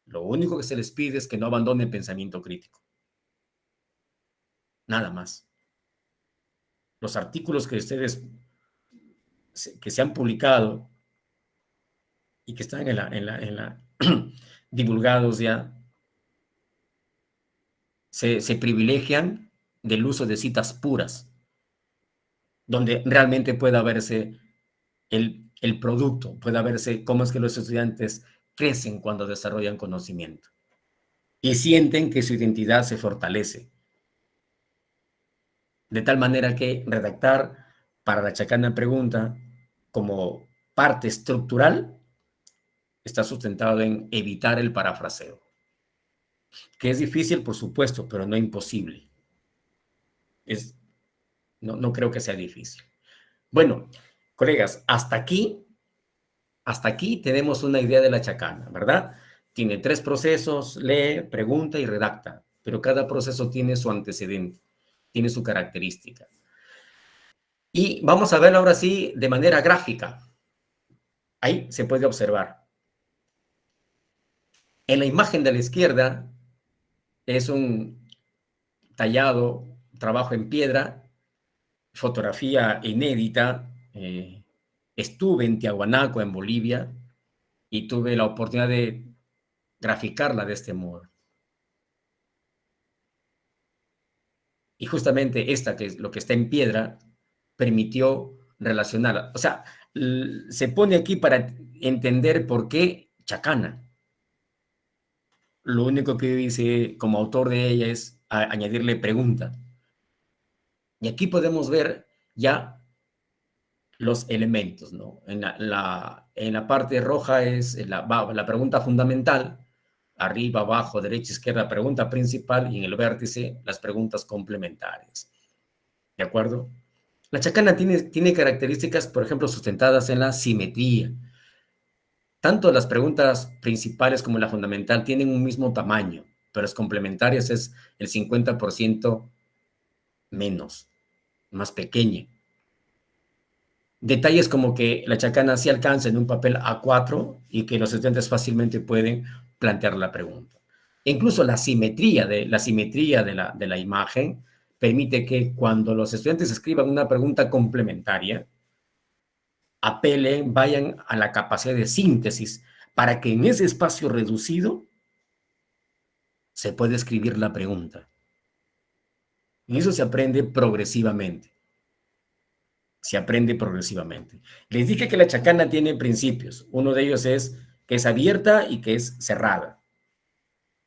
[SPEAKER 2] Lo único que se les pide es que no abandonen el pensamiento crítico. Nada más. Los artículos que se han publicado y que están divulgados ya, se privilegian del uso de citas puras, donde realmente pueda verse el producto, pueda verse cómo es que los estudiantes crecen cuando desarrollan conocimiento y sienten que su identidad se fortalece. De tal manera que redactar para la chacana pregunta como parte estructural está sustentado en evitar el parafraseo. Que es difícil, por supuesto, pero no imposible. No creo que sea difícil. Bueno, colegas, hasta aquí tenemos una idea de la chacana, ¿verdad? Tiene 3 procesos: lee, pregunta y redacta, pero cada proceso tiene su antecedente, tiene su característica. Y vamos a verlo ahora sí de manera gráfica. Ahí se puede observar. En la imagen de la izquierda es un tallado, trabajo en piedra, fotografía inédita. Estuve en Tiahuanaco, en Bolivia, y tuve la oportunidad de graficarla de este modo. Y justamente esta, que es lo que está en piedra, permitió relacionarla. O sea, se pone aquí para entender por qué chacana. Lo único que yo hice como autor de ella es añadirle pregunta. Y aquí podemos ver ya los elementos, ¿no? En la parte roja es la pregunta fundamental, arriba, abajo, derecha, izquierda, pregunta principal, y en el vértice las preguntas complementarias. ¿De acuerdo? La chacana tiene características, por ejemplo, sustentadas en la simetría. Tanto las preguntas principales como la fundamental tienen un mismo tamaño, pero las complementarias es el 50% menos, más pequeña. Detalles como que la chacana sí alcanza en un papel A4 y que los estudiantes fácilmente pueden plantear la pregunta. Incluso la simetría de la imagen permite que cuando los estudiantes escriban una pregunta complementaria, apelen, vayan a la capacidad de síntesis para que en ese espacio reducido se pueda escribir la pregunta. Y eso se aprende progresivamente. Se aprende progresivamente. Les dije que la chacana tiene principios. Uno de ellos es que es abierta y que es cerrada.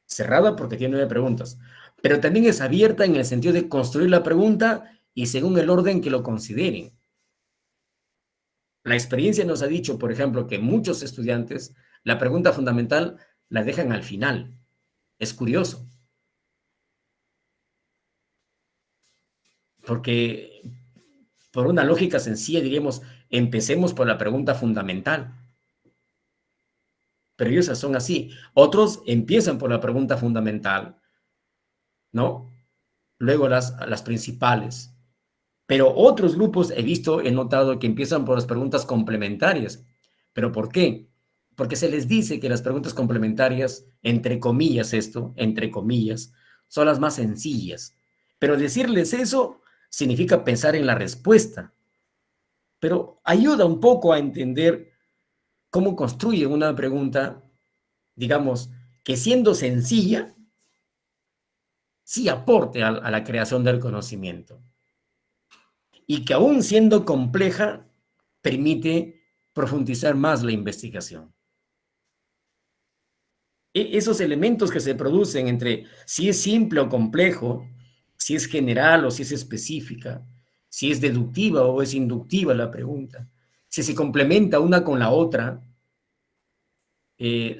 [SPEAKER 2] Cerrada porque tiene 9 preguntas, pero también es abierta en el sentido de construir la pregunta y según el orden que lo consideren. La experiencia nos ha dicho, por ejemplo, que muchos estudiantes la pregunta fundamental la dejan al final. Es curioso. Porque por una lógica sencilla diríamos, empecemos por la pregunta fundamental. Pero ellos son así. Otros empiezan por la pregunta fundamental, ¿no? Luego las principales. Pero otros grupos he notado que empiezan por las preguntas complementarias. ¿Pero por qué? Porque se les dice que las preguntas complementarias, entre comillas entre comillas, son las más sencillas. Pero decirles eso significa pensar en la respuesta. Pero ayuda un poco a entender cómo construye una pregunta, digamos, que siendo sencilla, sí aporte a la creación del conocimiento. Y que aún siendo compleja, permite profundizar más la investigación. Esos elementos que se producen entre si es simple o complejo, si es general o si es específica, si es deductiva o es inductiva la pregunta, si se complementa una con la otra,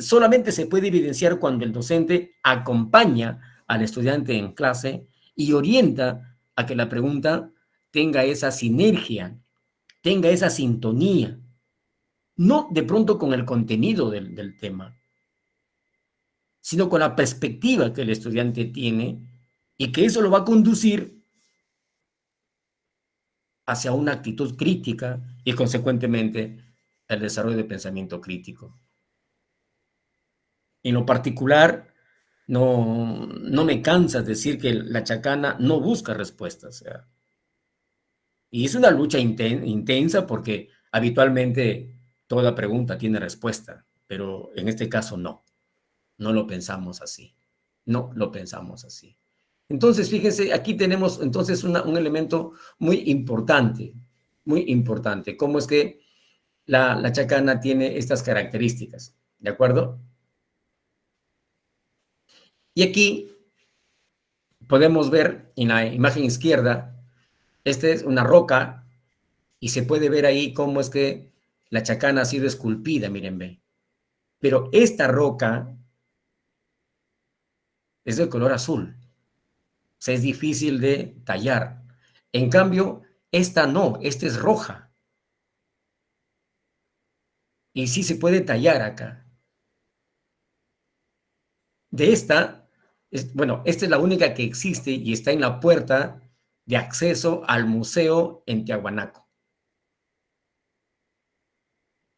[SPEAKER 2] solamente se puede evidenciar cuando el docente acompaña al estudiante en clase y orienta a que la pregunta tenga esa sinergia, tenga esa sintonía, no de pronto con el contenido del tema, sino con la perspectiva que el estudiante tiene y que eso lo va a conducir hacia una actitud crítica y consecuentemente el desarrollo de pensamiento crítico. En lo particular, no me cansa decir que la chacana no busca respuestas. Y es una lucha intensa porque habitualmente toda pregunta tiene respuesta, pero en este caso no lo pensamos así. No lo pensamos así. Entonces, fíjense, aquí tenemos entonces un elemento muy importante, cómo es que la chacana tiene estas características, ¿de acuerdo? Y aquí podemos ver en la imagen izquierda Esta es una roca y se puede ver ahí cómo es que la chacana ha sido esculpida, miren, ve. Pero esta roca es de color azul. O sea, es difícil de tallar. En cambio, esta no, esta es roja. Y sí se puede tallar acá. De esta, bueno, esta es la única que existe y está en la puerta de acceso al museo en Tiahuanaco.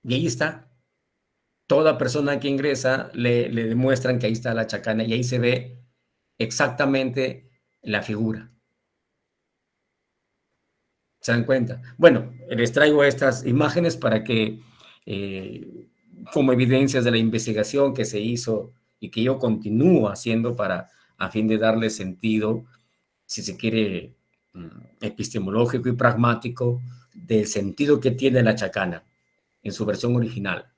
[SPEAKER 2] Y ahí está. Toda persona que ingresa le demuestran que ahí está la chacana y ahí se ve exactamente la figura. ¿Se dan cuenta? Bueno, les traigo estas imágenes para que, como evidencias de la investigación que se hizo y que yo continúo haciendo a fin de darle sentido, si se quiere, epistemológico y pragmático, del sentido que tiene la chacana en su versión original.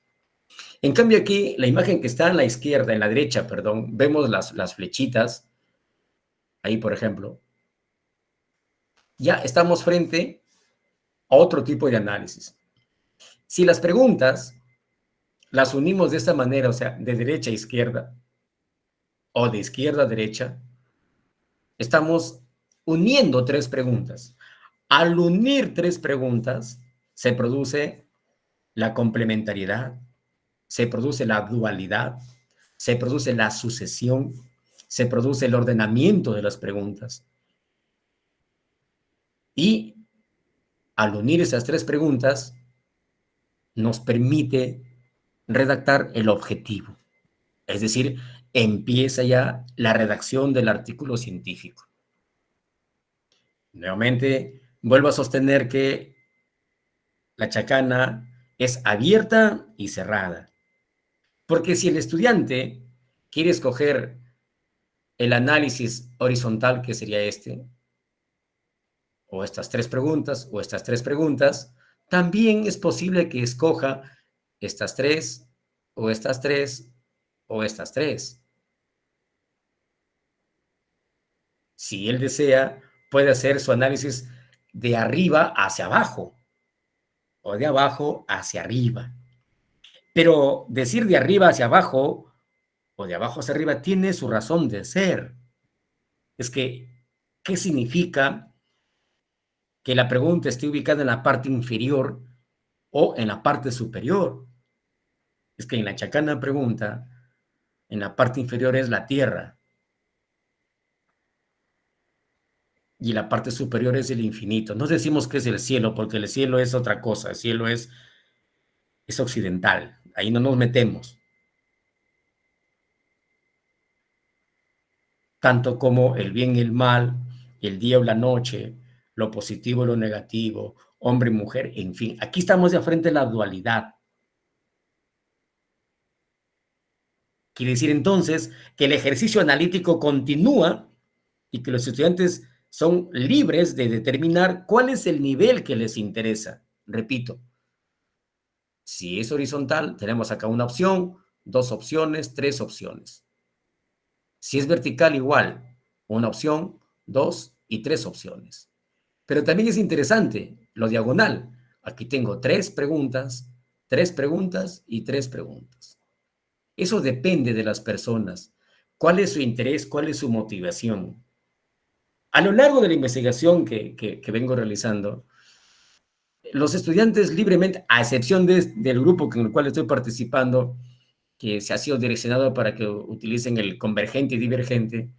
[SPEAKER 2] En cambio aquí, la imagen que está en la izquierda, en la derecha, perdón, vemos las flechitas, ahí por ejemplo, ya estamos frente a otro tipo de análisis. Si las preguntas las unimos de esta manera, o sea, de derecha a izquierda, o de izquierda a derecha, estamos uniendo tres preguntas. Al unir tres preguntas, se produce la complementariedad, se produce la dualidad, se produce la sucesión, se produce el ordenamiento de las preguntas. Y al unir esas tres preguntas, nos permite redactar el objetivo. Es decir, empieza ya la redacción del artículo científico. Nuevamente, vuelvo a sostener que la chacana es abierta y cerrada. Porque si el estudiante quiere escoger el análisis horizontal, que sería este, o estas tres preguntas, también es posible que escoja estas tres, o estas tres, o estas tres. Si él desea, puede hacer su análisis de arriba hacia abajo, o de abajo hacia arriba. Pero decir de arriba hacia abajo, o de abajo hacia arriba, tiene su razón de ser. Es que, ¿qué significa que la pregunta esté ubicada en la parte inferior o en la parte superior? Es que en la chacana pregunta, en la parte inferior es la tierra y la parte superior es el infinito. No decimos que es el cielo, porque el cielo es otra cosa, el cielo es occidental, ahí no nos metemos. Tanto como el bien y el mal, el día o la noche, lo positivo y lo negativo, hombre y mujer, en fin. Aquí estamos de frente a la dualidad. Quiere decir entonces que el ejercicio analítico continúa y que los estudiantes son libres de determinar cuál es el nivel que les interesa. Repito, si es horizontal, tenemos acá una opción, dos opciones, tres opciones. Si es vertical, igual, una opción, dos y tres opciones. Pero también es interesante lo diagonal. Aquí tengo tres preguntas y tres preguntas. Eso depende de las personas. ¿Cuál es su interés? ¿Cuál es su motivación? A lo largo de la investigación que vengo realizando, los estudiantes libremente, a excepción del grupo en el cual estoy participando, que se ha sido direccionado para que utilicen el convergente y divergente,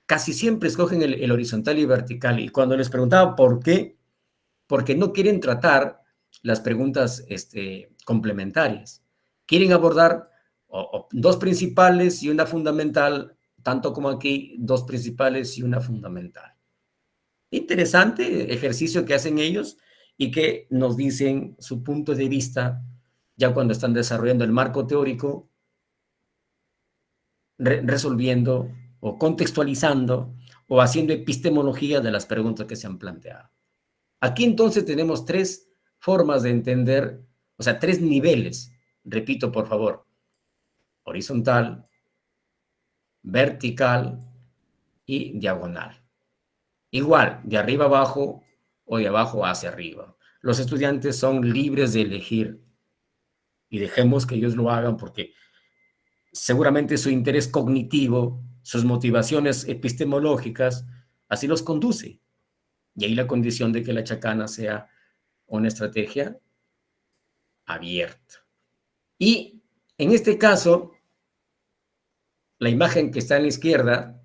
[SPEAKER 2] casi siempre escogen el horizontal y vertical. Y cuando les preguntaba por qué, porque no quieren tratar las preguntas complementarias. Quieren abordar dos principales y una fundamental, tanto como aquí, dos principales y una fundamental. Interesante ejercicio que hacen ellos y que nos dicen su punto de vista ya cuando están desarrollando el marco teórico, resolviendo o contextualizando o haciendo epistemología de las preguntas que se han planteado. Aquí entonces tenemos tres formas de entender, o sea, tres niveles. Repito, por favor. Horizontal, vertical y diagonal. Igual, de arriba abajo o de abajo hacia arriba. Los estudiantes son libres de elegir y dejemos que ellos lo hagan porque seguramente su interés cognitivo, sus motivaciones epistemológicas, así los conduce. Y ahí la condición de que la chacana sea una estrategia abierta. Y en este caso, la imagen que está en la izquierda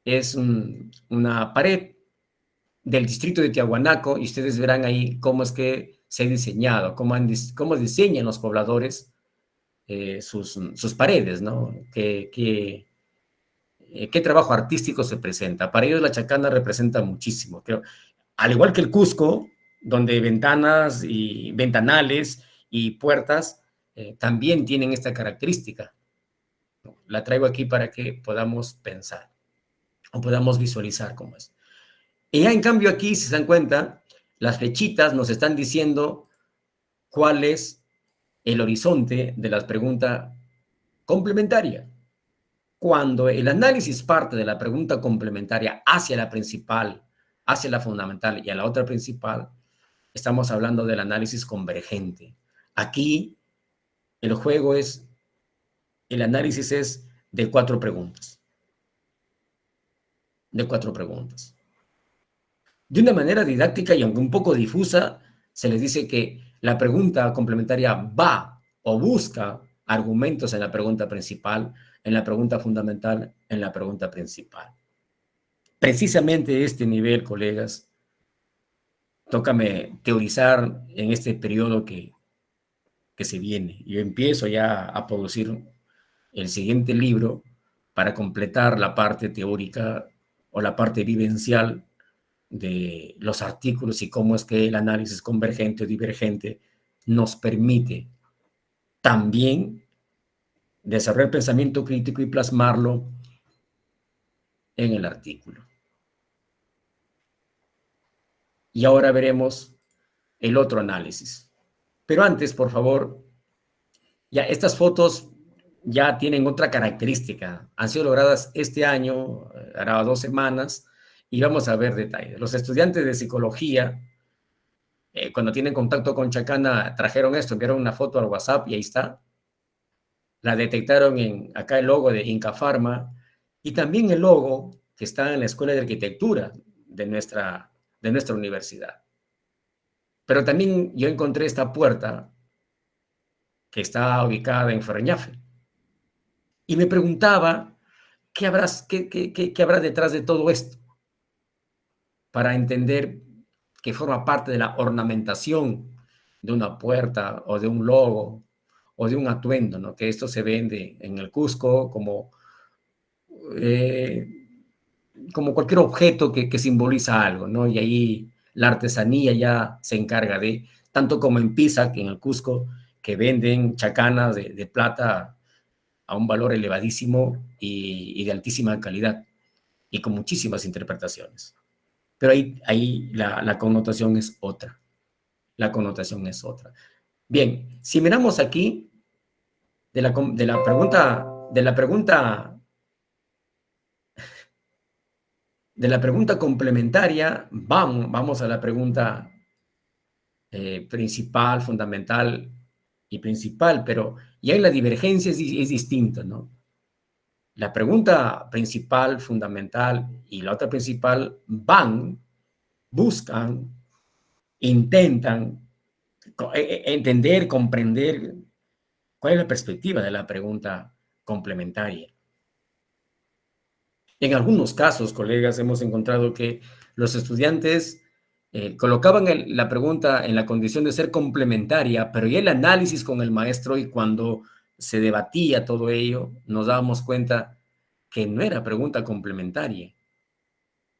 [SPEAKER 2] es una pared del distrito de Tiahuanaco y ustedes verán ahí cómo es que se ha diseñado, cómo diseñan los pobladores sus paredes, ¿no? ¿Qué trabajo artístico se presenta? Para ellos la chacana representa muchísimo. Creo, al igual que el Cusco, donde ventanas y ventanales y puertas también tienen esta característica. La traigo aquí para que podamos pensar o podamos visualizar cómo es. Y ya en cambio aquí, si se dan cuenta, las flechitas nos están diciendo cuál es el horizonte de la pregunta complementaria. Cuando el análisis parte de la pregunta complementaria hacia la principal, hacia la fundamental y a la otra principal, estamos hablando del análisis convergente. Aquí el juego es, el análisis es de 4 preguntas. De 4 preguntas. De una manera didáctica y aunque un poco difusa, se les dice que la pregunta complementaria va o busca argumentos en la pregunta principal, en la pregunta fundamental, en la pregunta principal. Precisamente este nivel, colegas, tócame teorizar en este periodo que se viene. Yo empiezo ya a producir el siguiente libro para completar la parte teórica o la parte vivencial de los artículos y cómo es que el análisis convergente o divergente nos permite también desarrollar el pensamiento crítico y plasmarlo en el artículo. Y ahora veremos el otro análisis. Pero antes, por favor, ya estas fotos ya tienen otra característica. Han sido logradas este año, hará 2 semanas, y vamos a ver detalles. Los estudiantes de psicología, cuando tienen contacto con Chacana, trajeron esto, enviaron una foto al WhatsApp y ahí está. La detectaron acá el logo de Inca Pharma y también el logo que está en la Escuela de Arquitectura de nuestra universidad. Pero también yo encontré esta puerta que está ubicada en Ferreñafe. Y me preguntaba, ¿qué habrá detrás de todo esto? Para entender que forma parte de la ornamentación de una puerta o de un logo o de un atuendo, ¿no? Que esto se vende en el Cusco como cualquier objeto que simboliza algo, ¿no? Y ahí la artesanía ya se encarga de, tanto como en Pisac, en el Cusco, que venden chacanas de plata a un valor elevadísimo y de altísima calidad y con muchísimas interpretaciones. Pero ahí la connotación es otra. La connotación es otra. Bien, si miramos aquí de la pregunta complementaria, vamos a la pregunta principal, fundamental y principal, pero ya en la divergencia es distinto, ¿no? La pregunta principal, fundamental y la otra principal buscan, intentan entender, comprender cuál es la perspectiva de la pregunta complementaria. En algunos casos, colegas, hemos encontrado que los estudiantes colocaban la pregunta en la condición de ser complementaria, pero ya el análisis con el maestro y cuando se debatía todo ello, nos dábamos cuenta que no era pregunta complementaria,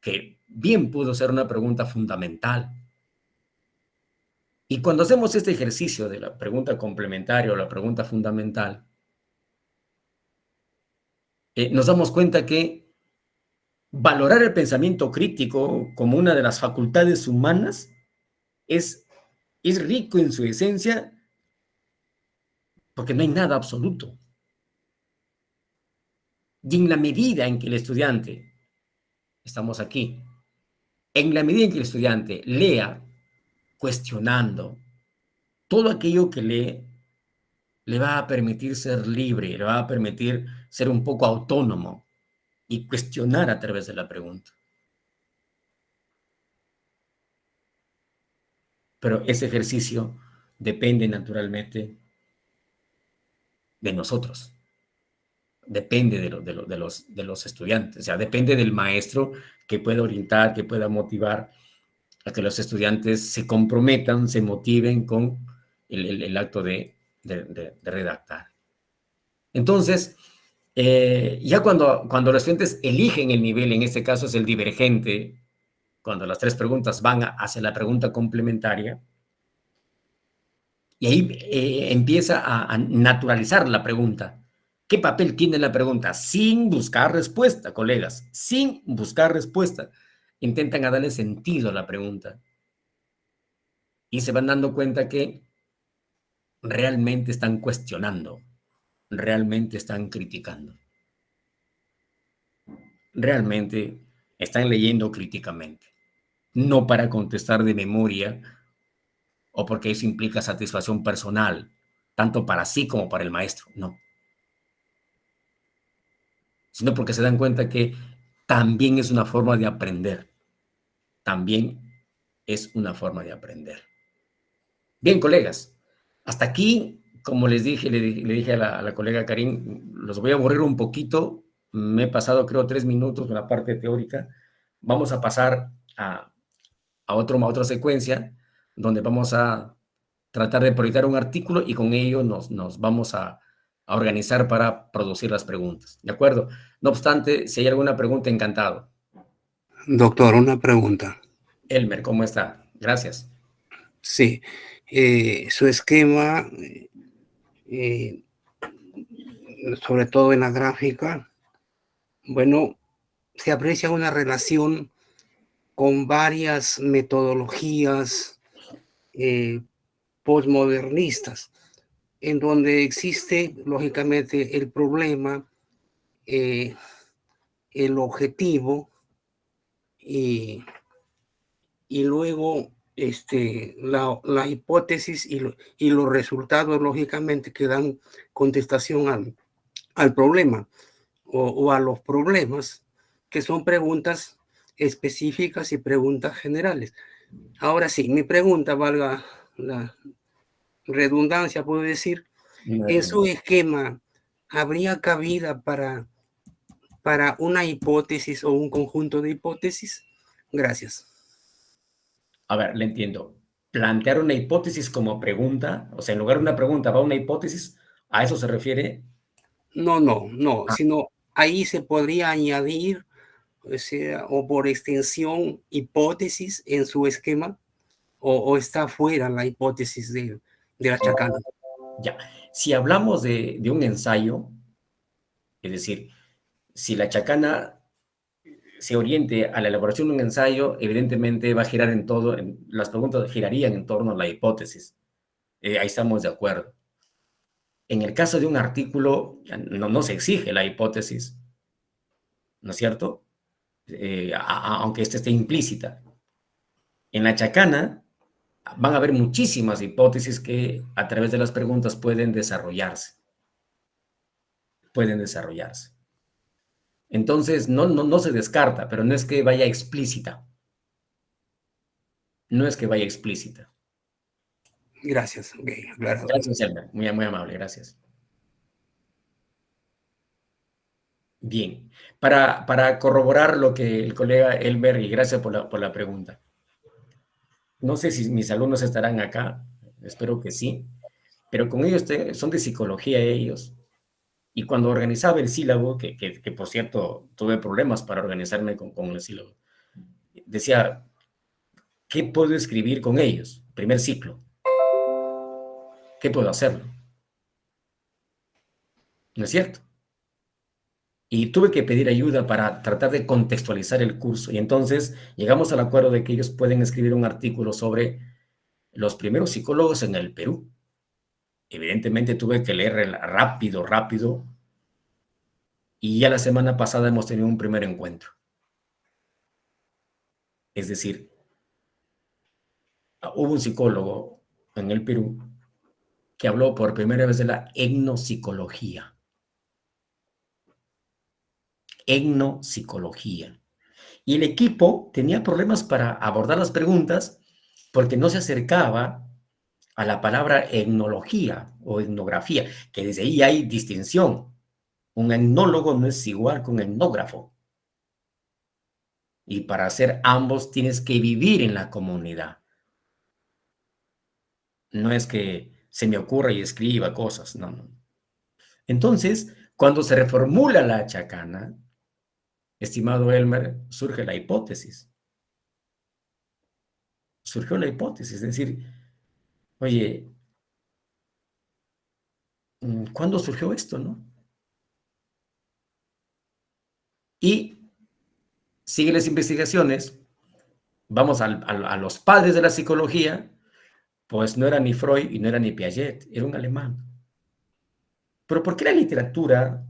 [SPEAKER 2] que bien pudo ser una pregunta fundamental. Y cuando hacemos este ejercicio de la pregunta complementaria o la pregunta fundamental, nos damos cuenta que valorar el pensamiento crítico como una de las facultades humanas es rico en su esencia porque no hay nada absoluto. Y en la medida en que el estudiante, estamos aquí, En la medida en que el estudiante lea cuestionando, todo aquello que lee le va a permitir ser libre, le va a permitir ser un poco autónomo y cuestionar a través de la pregunta. Pero ese ejercicio depende naturalmente de nosotros. Depende de los estudiantes. O sea, depende del maestro que pueda orientar, que pueda motivar a que los estudiantes se comprometan, se motiven con el acto de redactar. Entonces, ya cuando los estudiantes eligen el nivel, en este caso es el divergente, cuando las 3 preguntas van hacia la pregunta complementaria, y ahí empieza a naturalizar la pregunta. ¿Qué papel tiene la pregunta? Sin buscar respuesta, colegas, sin buscar respuesta. Intentan a darle sentido a la pregunta. Y se van dando cuenta que realmente están cuestionando, realmente están criticando. Realmente están leyendo críticamente. No para contestar de memoria o porque eso implica satisfacción personal, tanto para sí como para el maestro, no. Sino porque se dan cuenta que también es una forma de aprender. También es una forma de aprender. Bien, colegas, hasta aquí, como les dije, le dije a la colega Karin, los voy a aburrir un poquito. Me he pasado, creo, 3 minutos con la parte teórica. Vamos a pasar a otra secuencia donde vamos a tratar de proyectar un artículo y con ello nos vamos a organizar para producir las preguntas, ¿de acuerdo? No obstante, si hay alguna pregunta, encantado.
[SPEAKER 5] Doctor, una pregunta.
[SPEAKER 2] Elmer, ¿cómo está? Gracias.
[SPEAKER 5] Sí, su esquema, sobre todo en la gráfica, bueno, se aprecia una relación con varias metodologías postmodernistas, en donde existe, lógicamente, el problema, el objetivo y luego la hipótesis y los resultados, lógicamente, que dan contestación al problema o a los problemas, que son preguntas específicas y preguntas generales. Ahora sí, mi pregunta, valga la redundancia, puedo decir, en su esquema, ¿habría cabida para una hipótesis o un conjunto de hipótesis? Gracias.
[SPEAKER 2] A ver, le entiendo. Plantear una hipótesis como pregunta, o sea, en lugar de una pregunta va una hipótesis, ¿a eso se refiere?
[SPEAKER 5] No, sino ahí se podría añadir, o sea, o por extensión, hipótesis en su esquema, o está fuera la hipótesis de la chacana.
[SPEAKER 2] Ya, si hablamos de un ensayo, es decir, si la chacana se oriente a la elaboración de un ensayo, evidentemente va a girar las preguntas girarían en torno a la hipótesis. Ahí estamos de acuerdo. En el caso de un artículo, no se exige la hipótesis, ¿no es cierto? Aunque esta esté implícita. En la chacana van a haber muchísimas hipótesis que a través de las preguntas pueden desarrollarse. Entonces, no se descarta, pero no es que vaya explícita.
[SPEAKER 5] Gracias. Okay, claro.
[SPEAKER 2] Gracias, Elmer. Muy, muy amable, gracias. Bien, para corroborar lo que el colega Elmer, y gracias por la pregunta. No sé si mis alumnos estarán acá, espero que sí, pero con ellos son de psicología ellos. Y cuando organizaba el sílabo, que por cierto tuve problemas para organizarme con el sílabo, decía, ¿qué puedo escribir con ellos? Primer ciclo. ¿Qué puedo hacerlo? ¿No es cierto? Y tuve que pedir ayuda para tratar de contextualizar el curso. Y entonces llegamos al acuerdo de que ellos pueden escribir un artículo sobre los primeros psicólogos en el Perú. Evidentemente tuve que leer rápido. Y ya la semana pasada hemos tenido un primer encuentro. Es decir, hubo un psicólogo en el Perú que habló por primera vez de la etnopsicología. Etnopsicología. Y el equipo tenía problemas para abordar las preguntas porque no se acercaba a la palabra etnología o etnografía, que desde ahí hay distinción. Un etnólogo no es igual que un etnógrafo. Y para hacer ambos tienes que vivir en la comunidad. No es que se me ocurra y escriba cosas, no, no. Entonces, cuando se reformula la chacana, estimado Elmer, surge la hipótesis. Surgió la hipótesis, es decir, oye, ¿cuándo surgió esto, no? Y siguen las investigaciones, vamos a los padres de la psicología, pues no era ni Freud y no era ni Piaget, era un alemán. Pero ¿por qué la literatura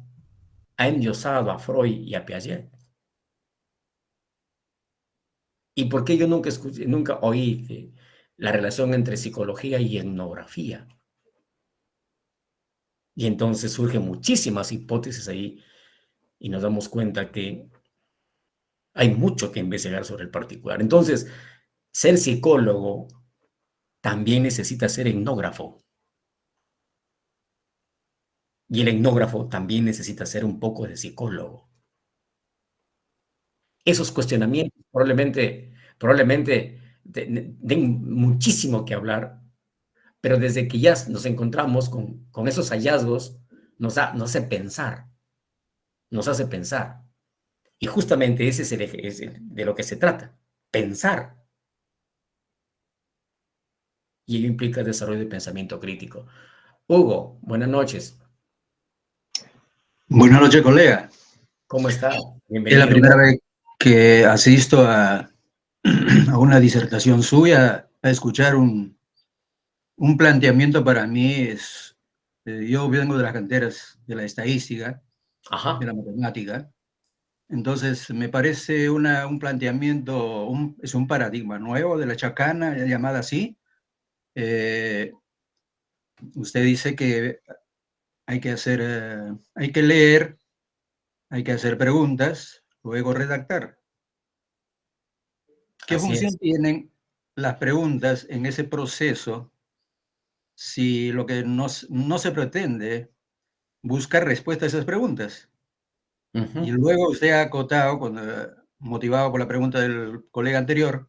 [SPEAKER 2] ha endiosado a Freud y a Piaget? ¿Y por qué yo nunca oí la relación entre psicología y etnografía? Y entonces surgen muchísimas hipótesis ahí y nos damos cuenta que hay mucho que investigar sobre el particular. Entonces, ser psicólogo también necesita ser etnógrafo. Y el etnógrafo también necesita ser un poco de psicólogo. Esos cuestionamientos probablemente den muchísimo que hablar, pero desde que ya nos encontramos con esos hallazgos, nos hace pensar. Y justamente ese es de lo que se trata, pensar. Y ello implica el desarrollo de pensamiento crítico. Hugo, buenas noches.
[SPEAKER 3] Buenas noches, colega.
[SPEAKER 2] ¿Cómo está?
[SPEAKER 3] Bienvenido. Es la primera vez que asisto a una disertación suya, a escuchar un planteamiento. Para mí yo vengo de las canteras de la estadística, de la matemática, entonces me parece un planteamiento, es un paradigma nuevo de la chacana, llamada así. Usted dice que hay que leer, hay que hacer preguntas, luego redactar. ¿Qué función tienen las preguntas en ese proceso si lo que no se pretende buscar respuesta a esas preguntas? Y luego usted ha acotado, motivado por la pregunta del colega anterior,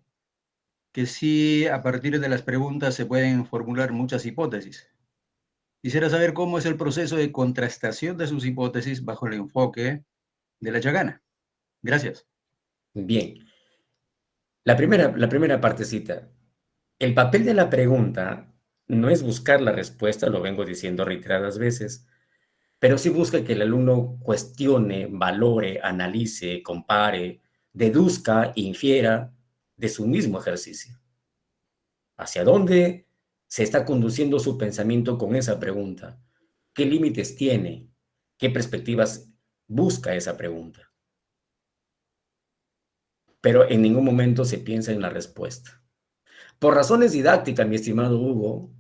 [SPEAKER 3] que sí, a partir de las preguntas se pueden formular muchas hipótesis. Quisiera saber cómo es el proceso de contrastación de sus hipótesis bajo el enfoque de la chacana. Gracias.
[SPEAKER 2] Bien. La primera partecita. El papel de la pregunta no es buscar la respuesta, lo vengo diciendo reiteradas veces, pero sí busca que el alumno cuestione, valore, analice, compare, deduzca, infiera de su mismo ejercicio. ¿Hacia dónde se está conduciendo su pensamiento con esa pregunta? ¿Qué límites tiene? ¿Qué perspectivas busca esa pregunta? Pero en ningún momento se piensa en la respuesta. Por razones didácticas, mi estimado Hugo,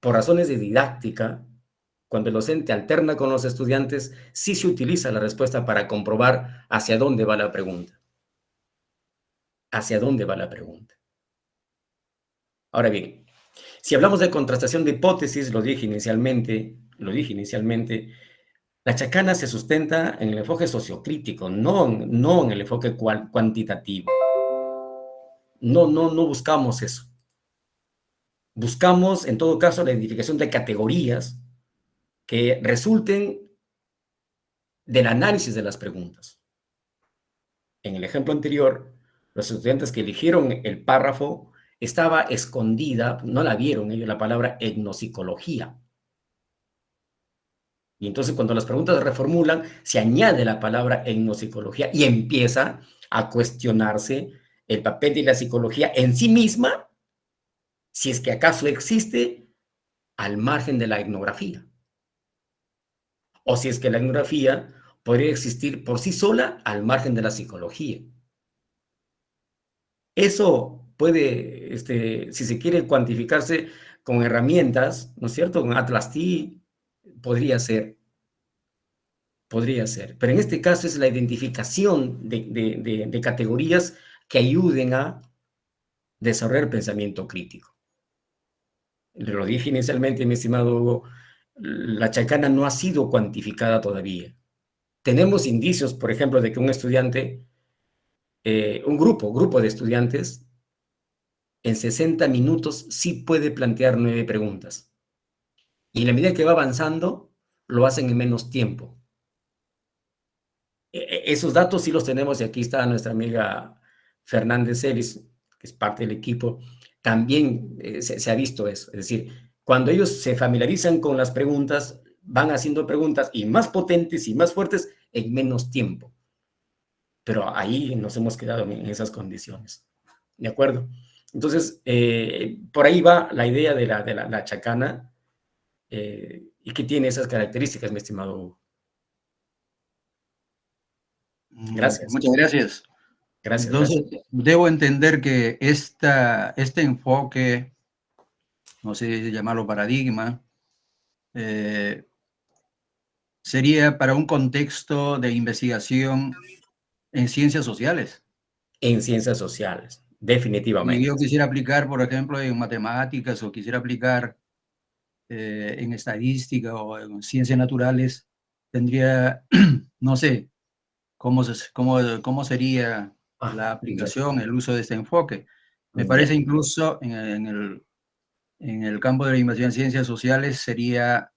[SPEAKER 2] por razones de didáctica, cuando el docente alterna con los estudiantes, sí se utiliza la respuesta para comprobar hacia dónde va la pregunta. ¿Hacia dónde va la pregunta? Ahora bien, si hablamos de contrastación de hipótesis, lo dije inicialmente, la chacana se sustenta en el enfoque sociocrítico, no en el enfoque cuantitativo. No buscamos eso. Buscamos, en todo caso, la identificación de categorías que resulten del análisis de las preguntas. En el ejemplo anterior, los estudiantes que eligieron el párrafo estaba escondida, no la vieron ellos, la palabra etnopsicología. Y entonces cuando las preguntas se reformulan, se añade la palabra etnopsicología y empieza a cuestionarse el papel de la psicología en sí misma, si es que acaso existe al margen de la etnografía. O si es que la etnografía podría existir por sí sola al margen de la psicología. Eso puede, si se quiere, cuantificarse con herramientas, ¿no es cierto? Con Atlas-T, podría ser. Podría ser. Pero en este caso es la identificación de categorías que ayuden a desarrollar pensamiento crítico. Lo dije inicialmente, mi estimado Hugo, la chacana no ha sido cuantificada todavía. Tenemos indicios, por ejemplo, de que un estudiante, un grupo de estudiantes, en 60 minutos sí puede plantear 9 preguntas. Y en la medida que va avanzando, lo hacen en menos tiempo. Esos datos sí los tenemos y aquí está nuestra amiga Fernández Celis, que es parte del equipo. También se ha visto eso. Es decir, cuando ellos se familiarizan con las preguntas, van haciendo preguntas y más potentes y más fuertes en menos tiempo. Pero ahí nos hemos quedado en esas condiciones. ¿De acuerdo? Entonces, por ahí va la idea de la chacana y que tiene esas características, mi estimado Hugo. Gracias.
[SPEAKER 3] Muchas gracias.
[SPEAKER 2] Gracias.
[SPEAKER 3] Entonces, debo entender que este enfoque, no sé si llamarlo paradigma, sería para un contexto de investigación en ciencias sociales.
[SPEAKER 2] En ciencias sociales, definitivamente.
[SPEAKER 3] Y yo quisiera aplicar, por ejemplo, en matemáticas o quisiera aplicar en estadística o en ciencias naturales, tendría, no sé, cómo sería la aplicación, el uso de este enfoque. Me parece incluso en el campo de la investigación en ciencias sociales sería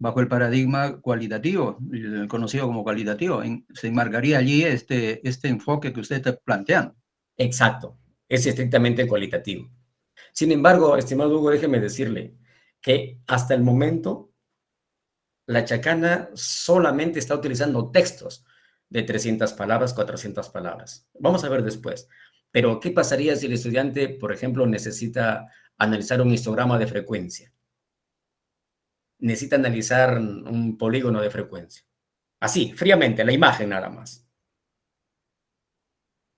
[SPEAKER 3] bajo el paradigma cualitativo, conocido como cualitativo. Se enmarcaría allí este enfoque que usted está planteando.
[SPEAKER 2] Exacto, es estrictamente cualitativo. Sin embargo, estimado Hugo, déjeme decirle que hasta el momento la chacana solamente está utilizando textos de 300 palabras, 400 palabras. Vamos a ver después. Pero, ¿qué pasaría si el estudiante, por ejemplo, necesita analizar un histograma de frecuencia? Necesita analizar un polígono de frecuencia. Así, fríamente, la imagen nada más.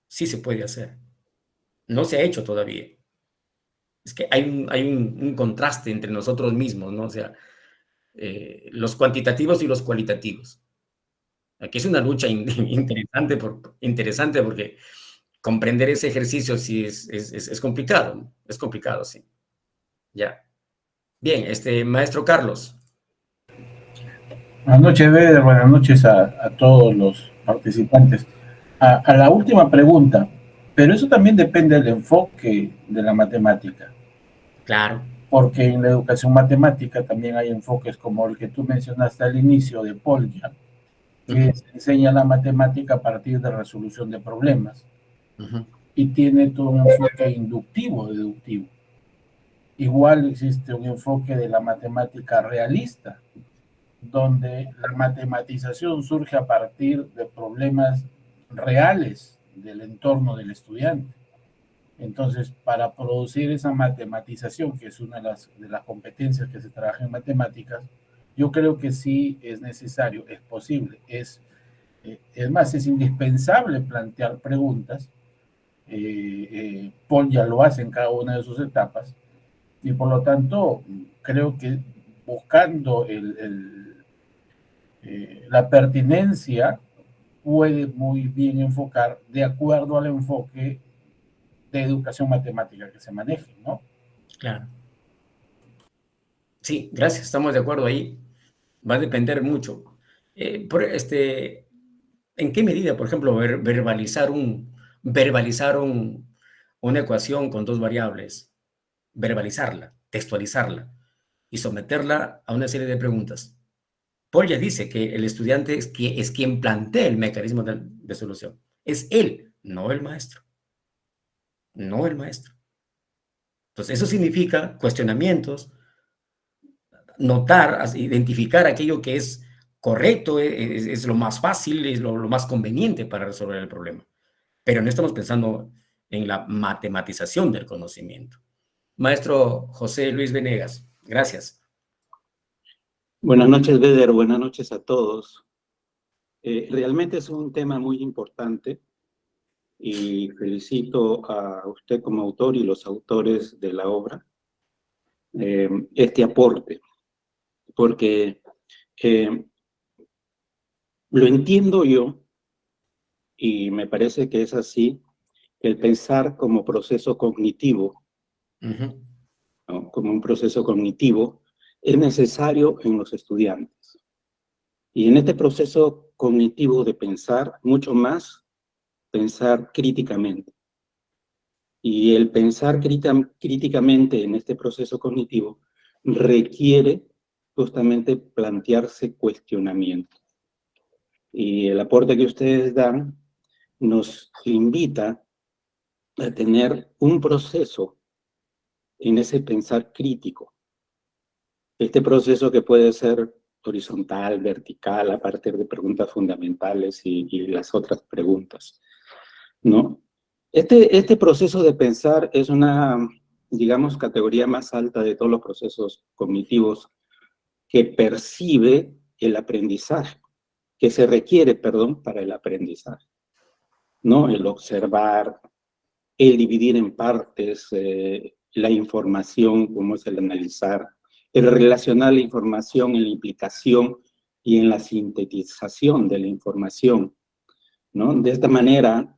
[SPEAKER 2] Sí se puede hacer. No se ha hecho todavía. Es que hay un contraste entre nosotros mismos, ¿no? O sea, los cuantitativos y los cualitativos. Aquí es una lucha interesante porque comprender ese ejercicio sí es complicado, ¿no? Es complicado, sí. Ya. Bien, maestro Carlos.
[SPEAKER 8] Buenas noches, Beder. Buenas noches a todos los participantes. A la última pregunta, pero eso también depende del enfoque de la matemática.
[SPEAKER 2] Claro.
[SPEAKER 8] Porque en la educación matemática también hay enfoques como el que tú mencionaste al inicio de Polya, que se enseña la matemática a partir de resolución de problemas. Y tiene todo un enfoque inductivo, deductivo. Igual existe un enfoque de la matemática realista, donde la matematización surge a partir de problemas reales del entorno del estudiante. Entonces, para producir esa matematización, que es una de las competencias que se trabaja en matemáticas, yo creo que sí es necesario, es posible, es más, es indispensable plantear preguntas. Paul ya lo hace en cada una de sus etapas, y por lo tanto, creo que buscando la pertinencia puede muy bien enfocar de acuerdo al enfoque de educación matemática que se maneje, ¿no?
[SPEAKER 2] Claro. Sí, gracias, estamos de acuerdo ahí. Va a depender mucho. ¿En qué medida, por ejemplo, verbalizar una ecuación con 2 variables, verbalizarla, textualizarla y someterla a una serie de preguntas? Paul ya dice que el estudiante es quien plantea el mecanismo de solución. Es él, no el maestro. No el maestro. Entonces, eso significa cuestionamientos, notar, identificar aquello que es correcto, es lo más fácil, es lo más conveniente para resolver el problema. Pero no estamos pensando en la matematización del conocimiento. Maestro José Luis Venegas, gracias.
[SPEAKER 9] Buenas noches, Beder. Buenas noches a todos. Realmente es un tema muy importante. y felicito a usted como autor y los autores de la obra este aporte, porque lo entiendo yo y me parece que es así, el pensar como proceso cognitivo, ¿no? Como un proceso cognitivo, es necesario en los estudiantes. Y en este proceso cognitivo de pensar, mucho más pensar críticamente. Y el pensar críticamente en este proceso cognitivo requiere justamente plantearse cuestionamientos. Y el aporte que ustedes dan nos invita a tener un proceso en ese pensar crítico. Este proceso que puede ser horizontal, vertical, a partir de preguntas fundamentales y las otras preguntas, ¿no? Este proceso de pensar es una, digamos, categoría más alta de todos los procesos cognitivos que percibe el aprendizaje, que se requiere, perdón, para el aprendizaje, ¿no? El observar, el dividir en partes la información, como es el analizar, el relacionar la información en la implicación y en la sintetización de la información, ¿no? De esta manera,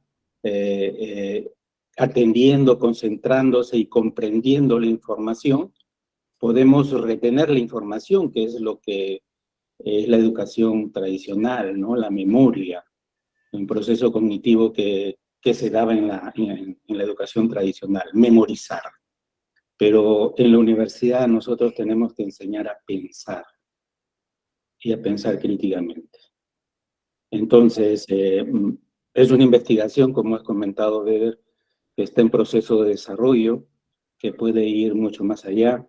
[SPEAKER 9] atendiendo, concentrándose y comprendiendo la información, podemos retener la información, que es lo que es la educación tradicional, ¿no? La memoria, un proceso cognitivo que se daba en la educación tradicional, memorizar. Pero en la universidad nosotros tenemos que enseñar a pensar y a pensar críticamente. Entonces, es una investigación, como has comentado, Beder, que está en proceso de desarrollo, que puede ir mucho más allá.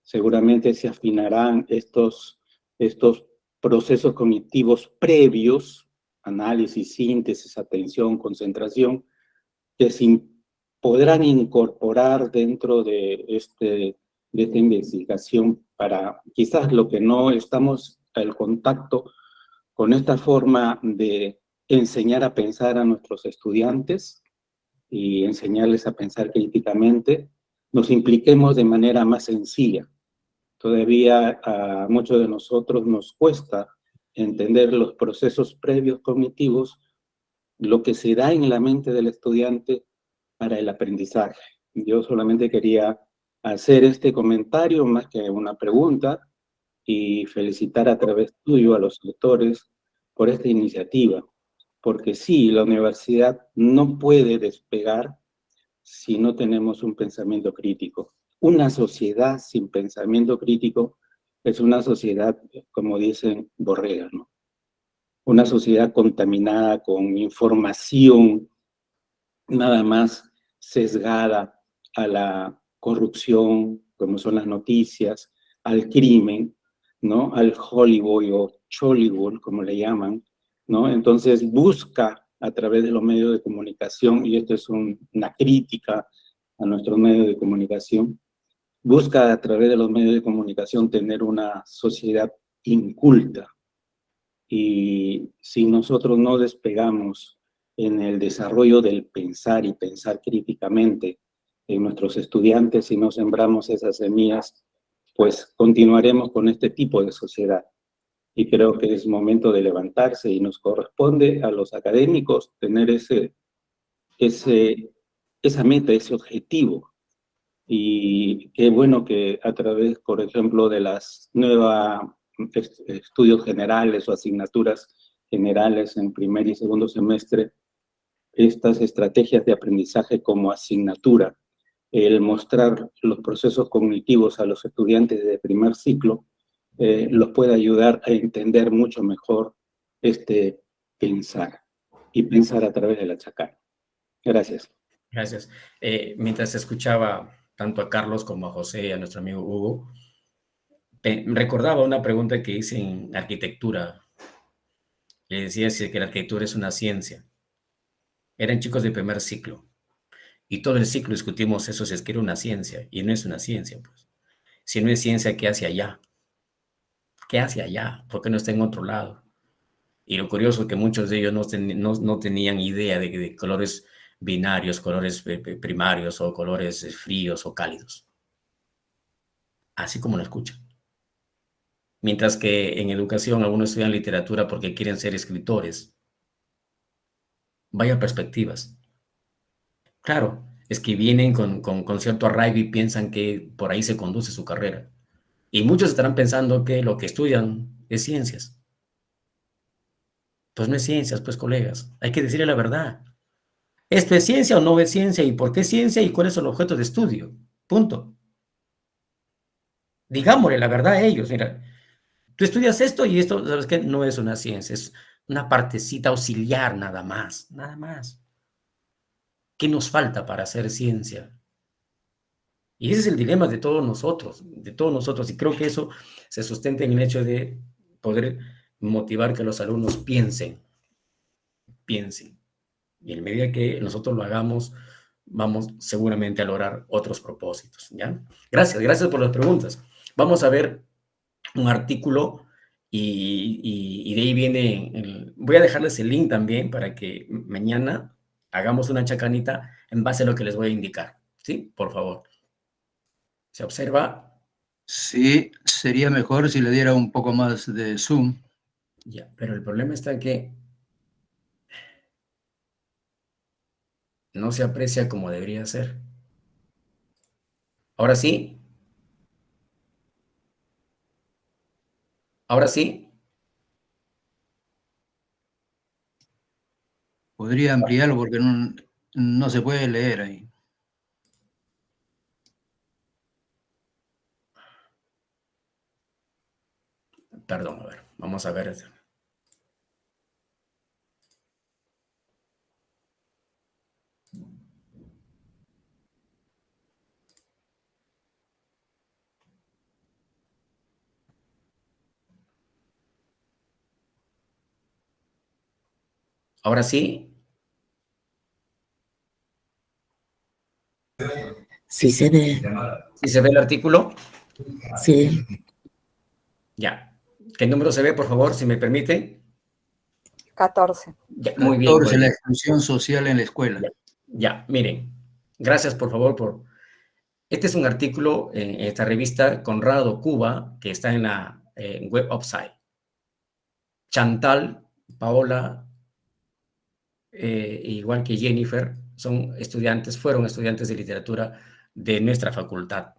[SPEAKER 9] Seguramente se afinarán estos procesos cognitivos previos, análisis, síntesis, atención, concentración, que podrán incorporar dentro de esta investigación para quizás lo que no estamos al contacto con esta forma de enseñar a pensar a nuestros estudiantes y enseñarles a pensar críticamente, nos impliquemos de manera más sencilla. Todavía a muchos de nosotros nos cuesta entender los procesos previos cognitivos, lo que se da en la mente del estudiante para el aprendizaje. Yo solamente quería hacer este comentario más que una pregunta y felicitar a través tuyo a los autores por esta iniciativa, porque sí, la universidad no puede despegar si no tenemos un pensamiento crítico. Una sociedad sin pensamiento crítico es una sociedad, como dicen, borrega, ¿no? Una sociedad contaminada con información nada más sesgada a la corrupción, como son las noticias, al crimen, ¿no? Al Hollywood o Chollywood, como le llaman, ¿no? Entonces busca a través de los medios de comunicación, y esto es una crítica a nuestros medios de comunicación, busca a través de los medios de comunicación tener una sociedad inculta. Y si nosotros no despegamos en el desarrollo del pensar y pensar críticamente en nuestros estudiantes, si no sembramos esas semillas, pues continuaremos con este tipo de sociedad. Y creo que es momento de levantarse y nos corresponde a los académicos tener esa meta, ese objetivo. Y qué bueno que a través, por ejemplo, de las nuevas estudios generales o asignaturas generales en primer y segundo semestre, estas estrategias de aprendizaje como asignatura, el mostrar los procesos cognitivos a los estudiantes de primer ciclo, los puede ayudar a entender mucho mejor este pensar y pensar a través de la chacana. Gracias.
[SPEAKER 2] Gracias. Mientras escuchaba tanto a Carlos como a José y a nuestro amigo Hugo, recordaba una pregunta que hice en arquitectura. Le decía si que la arquitectura es una ciencia. Eran chicos de primer ciclo. Y todo el ciclo discutimos eso, si es que era una ciencia. Y no es una ciencia, pues. Si no es ciencia, ¿qué hace allá? ¿Qué hace allá? ¿Por qué no está en otro lado? Y lo curioso es que muchos de ellos no tenían idea de colores binarios, colores primarios o colores fríos o cálidos. Así como lo escuchan. Mientras que en educación algunos estudian literatura porque quieren ser escritores. Vaya perspectivas. Claro, es que vienen con cierto arraigo y piensan que por ahí se conduce su carrera. Y muchos estarán pensando que lo que estudian es ciencias. Pues no es ciencias, pues colegas. Hay que decirle la verdad. ¿Esto es ciencia o no es ciencia? ¿Y por qué ciencia? ¿Y cuál es el objeto de estudio? Punto. Digámosle la verdad a ellos. Mira, tú estudias esto y esto, ¿sabes qué? No es una ciencia, es una partecita auxiliar nada más, nada más. ¿Qué nos falta para hacer ciencia? Y ese es el dilema de todos nosotros, y creo que eso se sustenta en el hecho de poder motivar que los alumnos piensen. Y en medida que nosotros lo hagamos, vamos seguramente a lograr otros propósitos, ¿ya? Gracias por las preguntas. Vamos a ver un artículo y de ahí viene, voy a dejarles el link también para que mañana hagamos una chacanita en base a lo que les voy a indicar, ¿sí? Por favor. ¿Se observa?
[SPEAKER 3] Sí, sería mejor si le diera un poco más de zoom.
[SPEAKER 2] Ya, pero el problema está en que no se aprecia como debería ser. Ahora sí. Ahora sí.
[SPEAKER 3] Podría ampliarlo porque no se puede leer ahí.
[SPEAKER 2] Perdón, a ver, vamos a ver. Ahora sí.
[SPEAKER 10] Sí se ve.
[SPEAKER 2] ¿Sí se ve el artículo?
[SPEAKER 10] Sí.
[SPEAKER 2] Ya. ¿Qué número se ve, por favor, si me permite?
[SPEAKER 11] 14.
[SPEAKER 2] Ya, muy bien.
[SPEAKER 3] 14, la exclusión social en la escuela.
[SPEAKER 2] Ya, miren. Gracias, por favor, Este es un artículo en esta revista Conrado Cuba, que está en la web Upside. Chantal, Paola, igual que Jennifer, fueron estudiantes de literatura de nuestra facultad.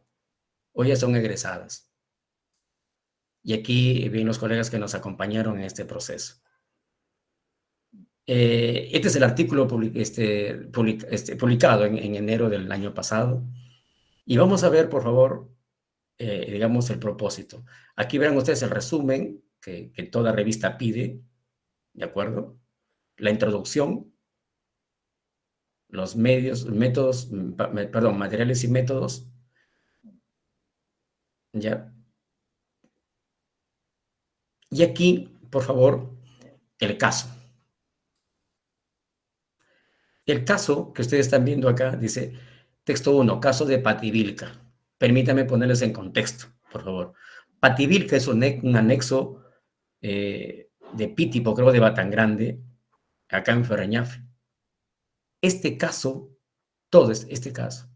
[SPEAKER 2] Hoy ya son egresadas. Y aquí vienen los colegas que nos acompañaron en este proceso. Este es el artículo publicado en enero del año pasado. Y vamos a ver, por favor, digamos, el propósito. Aquí verán ustedes el resumen que toda revista pide, ¿de acuerdo? La introducción, los materiales y métodos, ¿ya? Y aquí, por favor, el caso. El caso que ustedes están viendo acá dice, texto 1, caso de Pativilca. Permítame ponerles en contexto, por favor. Pativilca es un anexo de Pitipo, creo, de Batangrande, acá en Ferreñafe. Este caso, todo este caso,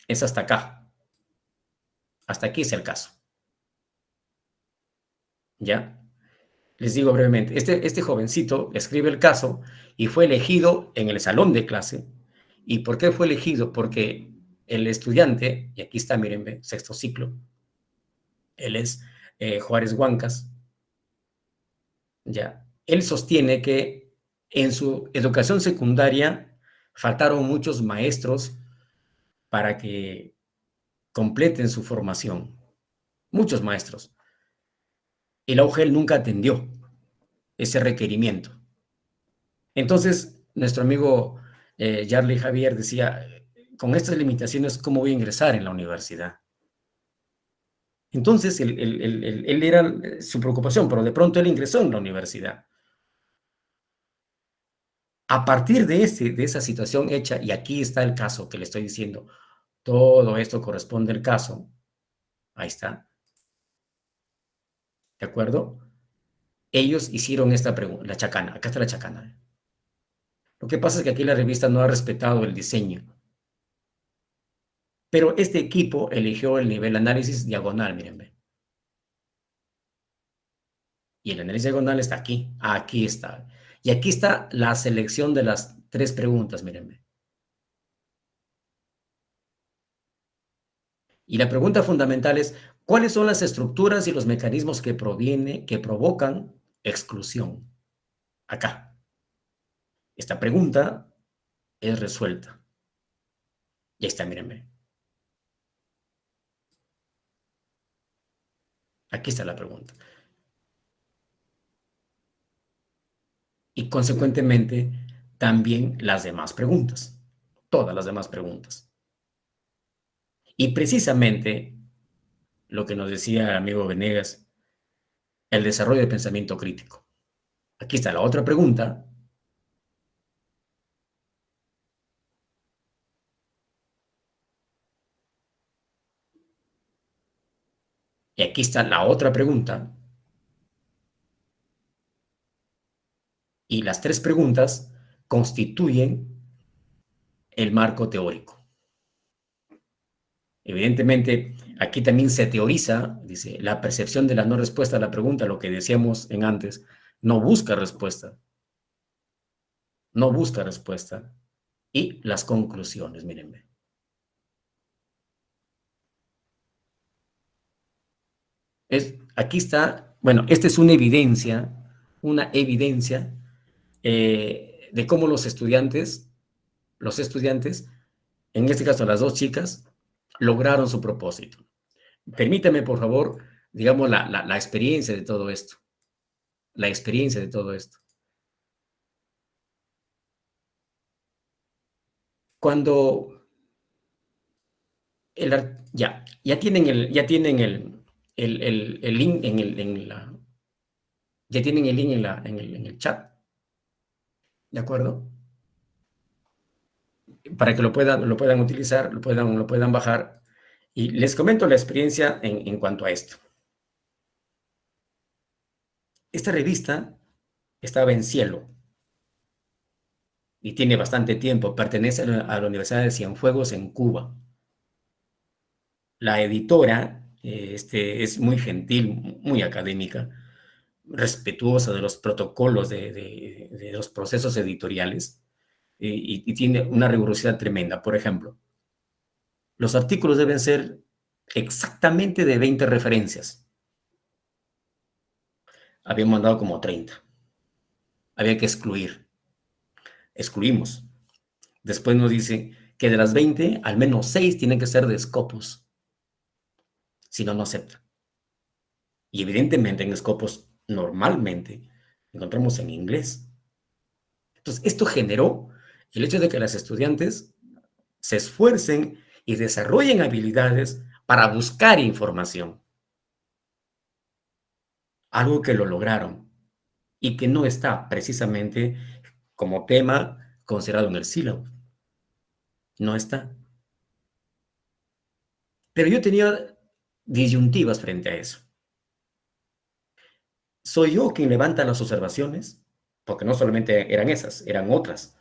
[SPEAKER 2] es hasta acá. Hasta aquí es el caso. ¿Ya? Les digo brevemente, este jovencito escribe el caso y fue elegido en el salón de clase. ¿Y por qué fue elegido? Porque el estudiante, y aquí está, miren, sexto ciclo, él es Juárez Huancas, ya, él sostiene que en su educación secundaria faltaron muchos maestros para que completen su formación. Muchos maestros. Y la UGEL nunca atendió ese requerimiento. Entonces, nuestro amigo Yarley Javier decía, con estas limitaciones, ¿cómo voy a ingresar en la universidad? Entonces, él era su preocupación, pero de pronto él ingresó en la universidad. A partir de esa situación hecha, y aquí está el caso que le estoy diciendo, todo esto corresponde al caso, ahí está, ¿de acuerdo? Ellos hicieron esta pregunta, la chacana, acá está la chacana. Lo que pasa es que aquí la revista no ha respetado el diseño. Pero este equipo eligió el nivel análisis diagonal, miren. Y el análisis diagonal está aquí. Aquí está. Y aquí está la selección de las 3 preguntas, miren. Y la pregunta fundamental es, ¿cuáles son las estructuras y los mecanismos que provocan exclusión? Acá. Esta pregunta es resuelta. Y ahí está, mírenme. Aquí está la pregunta. Y consecuentemente, también las demás preguntas. Todas las demás preguntas. Y precisamente, lo que nos decía el amigo Venegas, el desarrollo de pensamiento crítico. Aquí está la otra pregunta. Y aquí está la otra pregunta. Y las 3 preguntas constituyen el marco teórico. Evidentemente, aquí también se teoriza, dice, la percepción de la no respuesta a la pregunta, lo que decíamos en antes, no busca respuesta. No busca respuesta. Y las conclusiones, mírenme. Aquí está, bueno, esta es una evidencia de cómo los estudiantes, en este caso las 2 chicas, lograron su propósito. Permítame, por favor, digamos, la experiencia de todo esto. La experiencia de todo esto. Cuando ya tienen el link en el chat. ¿De acuerdo? Para que lo puedan utilizar, lo puedan bajar. Y les comento la experiencia en cuanto a esto. Esta revista estaba en Cielo y tiene bastante tiempo. Pertenece a la Universidad de Cienfuegos en Cuba. La editora es muy gentil, muy académica, respetuosa de los protocolos de los procesos editoriales y tiene una rigurosidad tremenda. Por ejemplo, los artículos deben ser exactamente de 20 referencias. Habíamos mandado como 30. Había que excluir. Excluimos. Después nos dice que de las 20, al menos 6 tienen que ser de Scopus. Si no, no acepta. Y evidentemente en Scopus normalmente encontramos en inglés. Entonces, esto generó el hecho de que las estudiantes se esfuercen y desarrollen habilidades para buscar información. Algo que lo lograron y que no está precisamente como tema considerado en el sílabo. No está. Pero yo tenía disyuntivas frente a eso. ¿Soy yo quien levanta las observaciones? Porque no solamente eran esas, eran otras.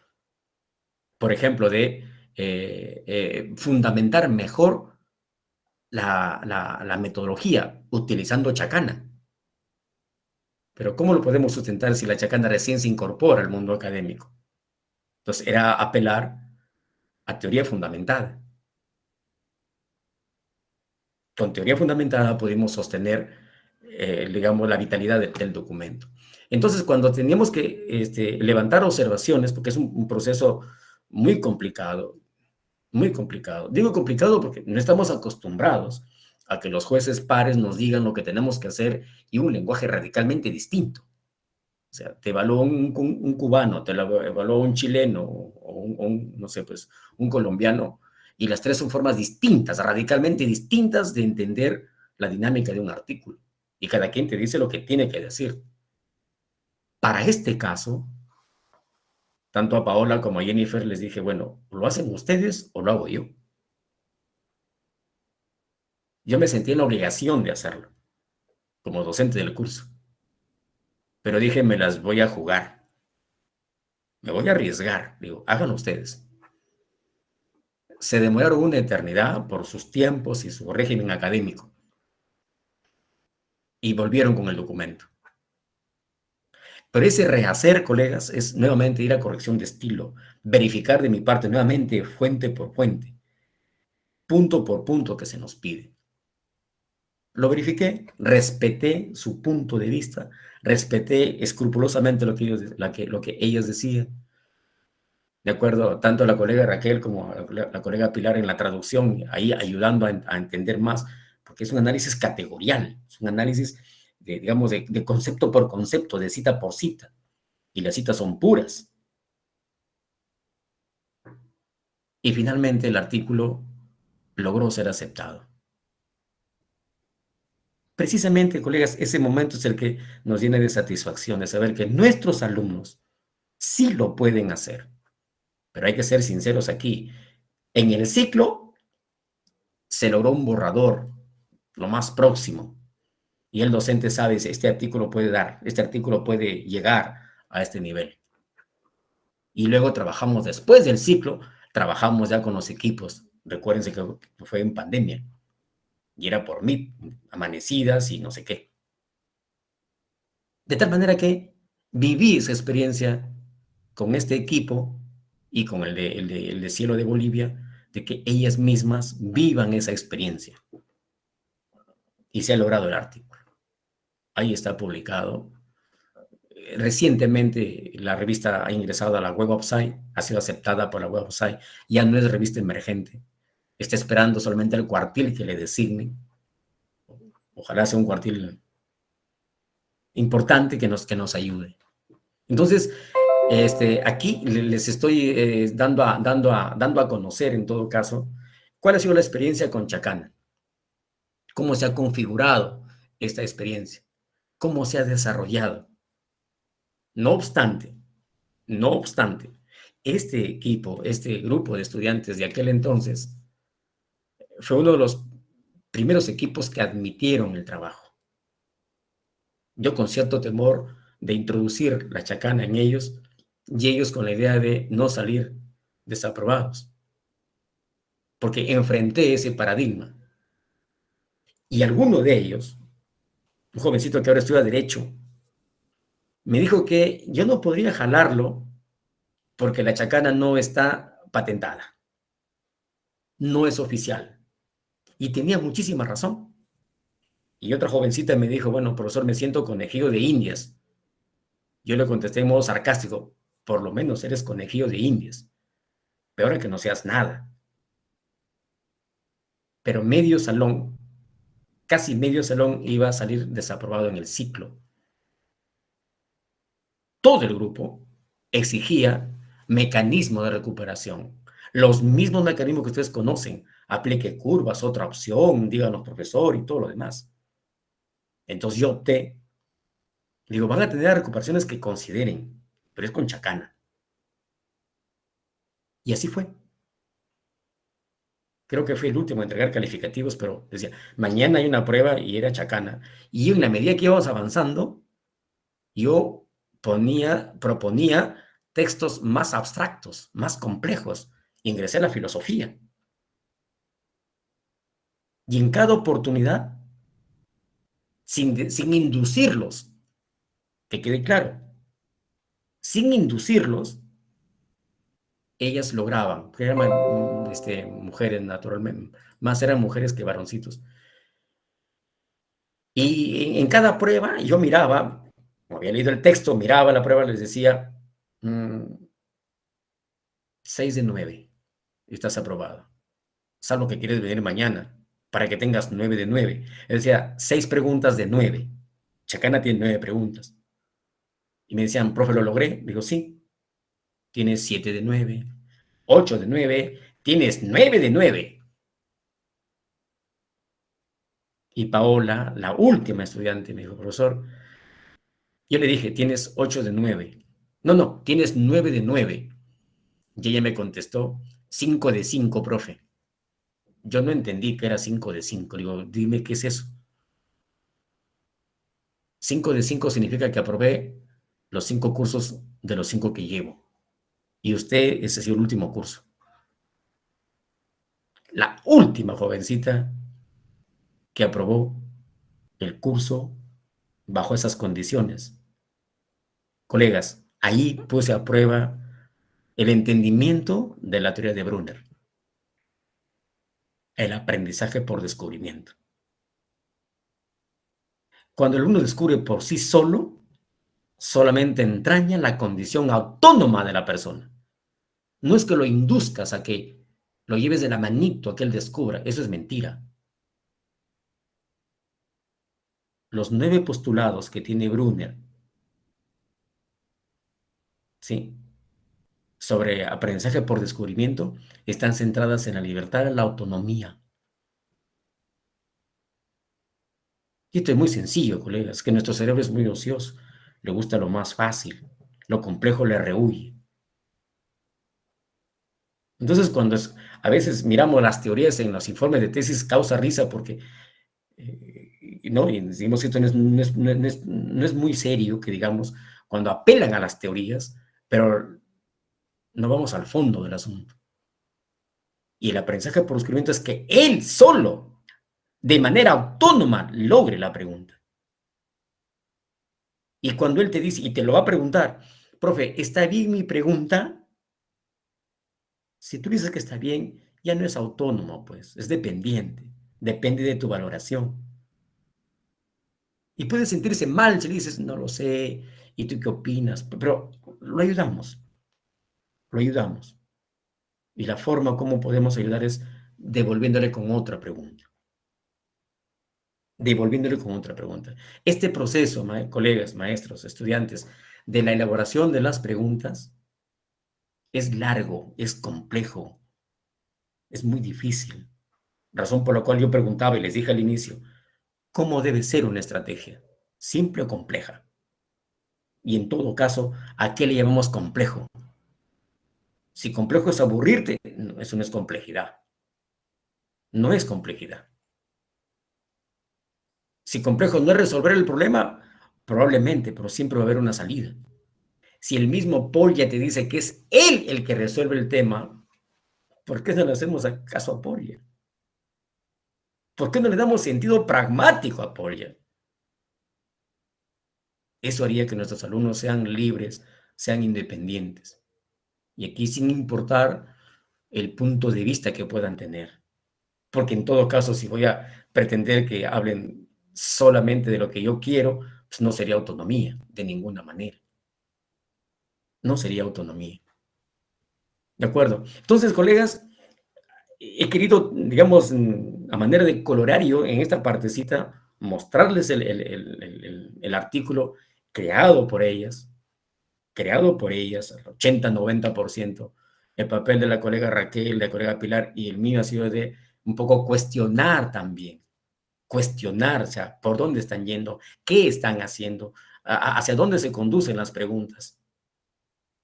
[SPEAKER 2] Por ejemplo, de fundamentar mejor la metodología utilizando chacana. Pero ¿cómo lo podemos sustentar si la chacana recién se incorpora al mundo académico? Entonces, era apelar a teoría fundamentada. Con teoría fundamentada pudimos sostener, digamos, la vitalidad del documento. Entonces, cuando teníamos que levantar observaciones, porque es un proceso muy complicado, muy complicado. Digo complicado porque no estamos acostumbrados a que los jueces pares nos digan lo que tenemos que hacer y un lenguaje radicalmente distinto. O sea, te evalúa un cubano, te evalúa un chileno o no sé, pues, un colombiano, y las 3 son formas distintas, radicalmente distintas de entender la dinámica de un artículo. Y cada quien te dice lo que tiene que decir. Para este caso, tanto a Paola como a Jennifer les dije, bueno, ¿lo hacen ustedes o lo hago yo? Yo me sentí en la obligación de hacerlo, como docente del curso. Pero dije, me las voy a jugar. Me voy a arriesgar. Digo, háganlo ustedes. Se demoraron una eternidad por sus tiempos y su régimen académico. Y volvieron con el documento. Pero ese rehacer, colegas, es nuevamente ir a corrección de estilo, verificar de mi parte nuevamente fuente por fuente, punto por punto que se nos pide. Lo verifiqué, respeté su punto de vista, respeté escrupulosamente lo que ellos decían. De acuerdo, tanto la colega Raquel como la colega Pilar en la traducción, ahí ayudando a entender más, porque es un análisis categorial, es un análisis digamos, de concepto por concepto, de cita por cita, y las citas son puras. Y finalmente el artículo logró ser aceptado. Precisamente, colegas, ese momento es el que nos llena de satisfacción, de saber que nuestros alumnos sí lo pueden hacer. Pero hay que ser sinceros aquí. En el ciclo se logró un borrador, lo más próximo, y el docente sabe si este artículo puede llegar a este nivel. Y luego trabajamos después del ciclo, trabajamos ya con los equipos. Recuérdense que fue en pandemia. Y era por Meet, amanecidas y no sé qué. De tal manera que viví esa experiencia con este equipo y con el de Cielo de Bolivia, de que ellas mismas vivan esa experiencia. Y se ha logrado el artículo. Ahí está publicado. Recientemente la revista ha ingresado a la Web of Science, ha sido aceptada por la Web of Science, ya no es revista emergente, está esperando solamente el cuartil que le designe. Ojalá sea un cuartil importante que nos ayude. Entonces, aquí les estoy dando a conocer, en todo caso, cuál ha sido la experiencia con Chacana, cómo se ha configurado esta experiencia, cómo se ha desarrollado. No obstante, este equipo, este grupo de estudiantes de aquel entonces, fue uno de los primeros equipos que admitieron el trabajo. Yo con cierto temor de introducir la chacana en ellos, y ellos con la idea de no salir desaprobados, porque enfrenté ese paradigma. Y alguno de ellos, un jovencito que ahora estudia Derecho, me dijo que yo no podría jalarlo porque la chacana no está patentada, no es oficial. Y tenía muchísima razón. Y otra jovencita me dijo, bueno, profesor, me siento conejillo de indias. Yo le contesté en modo sarcástico, por lo menos eres conejillo de indias. Peor es que no seas nada. Pero medio salón, casi medio salón iba a salir desaprobado en el ciclo. Todo el grupo exigía mecanismo de recuperación. Los mismos mecanismos que ustedes conocen. Aplique curvas, otra opción, díganos profesor y todo lo demás. Entonces yo opté. Digo, van a tener recuperaciones que consideren, pero es con chacana. Y así fue. Creo que fue el último a entregar calificativos, pero decía, mañana hay una prueba y era chacana. Y en la medida que íbamos avanzando, yo proponía textos más abstractos, más complejos. Ingresé a la filosofía. Y en cada oportunidad, sin inducirlos, que quede claro, sin inducirlos, ellas lograban, que eran mujeres naturalmente, más eran mujeres que varoncitos. Y en cada prueba yo miraba, como había leído el texto, miraba la prueba, les decía, 6 de 9, estás aprobado, salvo que quieres venir mañana, para que tengas 9 de 9. Es decir, 6 preguntas de 9. Chacana tiene 9 preguntas. Y me decían, profe, ¿lo logré? Digo, sí. Tienes 7 de 9, 8 de 9, tienes 9 de 9. Y Paola, la última estudiante, me dijo, profesor, yo le dije, tienes 8 de 9. No, tienes 9 de 9. Y ella me contestó, 5 de 5, profe. Yo no entendí que era 5 de 5. Digo, dime qué es eso. 5 de 5 significa que aprobé los 5 cursos de los 5 que llevo. Y usted, ese ha sido el último curso. La última jovencita que aprobó el curso bajo esas condiciones. Colegas, ahí puse a prueba el entendimiento de la teoría de Brunner. El aprendizaje por descubrimiento. Cuando el alumno descubre por sí solo, solamente entraña la condición autónoma de la persona. No es que lo induzcas a que lo lleves de la manito a que él descubra. Eso es mentira. Los 9 postulados que tiene Brunner, ¿sí?, sobre aprendizaje por descubrimiento, están centradas en la libertad y la autonomía. Y esto es muy sencillo, colegas, que nuestro cerebro es muy ocioso. Le gusta lo más fácil. Lo complejo le rehuye. Entonces, cuando a veces miramos las teorías en los informes de tesis, causa risa porque, ¿no? Y decimos que esto no es muy serio, que digamos, cuando apelan a las teorías, pero no vamos al fondo del asunto. Y el aprendizaje por descubrimiento es que él solo, de manera autónoma, logre la pregunta. Y cuando él te dice, y te lo va a preguntar, profe, ¿está bien mi pregunta? Si tú dices que está bien, ya no es autónomo, pues, es dependiente. Depende de tu valoración. Y puede sentirse mal si le dices, no lo sé, ¿y tú qué opinas? Pero lo ayudamos. Lo ayudamos. Y la forma como podemos ayudar es devolviéndole con otra pregunta. Devolviéndole con otra pregunta. Este proceso, colegas, maestros, estudiantes, de la elaboración de las preguntas, es largo, es complejo, es muy difícil. Razón por la cual yo preguntaba y les dije al inicio, ¿cómo debe ser una estrategia? ¿Simple o compleja? Y en todo caso, ¿a qué le llamamos complejo? Si complejo es aburrirte, eso no es complejidad. No es complejidad. Si complejo no es resolver el problema, probablemente, pero siempre va a haber una salida. Si el mismo Paul ya te dice que es él el que resuelve el tema, ¿por qué no le hacemos caso a Paul? ¿Por qué no le damos sentido pragmático a Paul? Eso haría que nuestros alumnos sean libres, sean independientes. Y aquí sin importar el punto de vista que puedan tener. Porque en todo caso, si voy a pretender que hablen solamente de lo que yo quiero, pues no sería autonomía, de ninguna manera. No sería autonomía. ¿De acuerdo? Entonces, colegas, he querido, digamos, a manera de colorario en esta partecita, mostrarles el artículo creado por ellas, al 80-90%, el papel de la colega Raquel, de la colega Pilar y el mío ha sido de un poco cuestionar también, cuestionar, o sea, por dónde están yendo, qué están haciendo, hacia dónde se conducen las preguntas.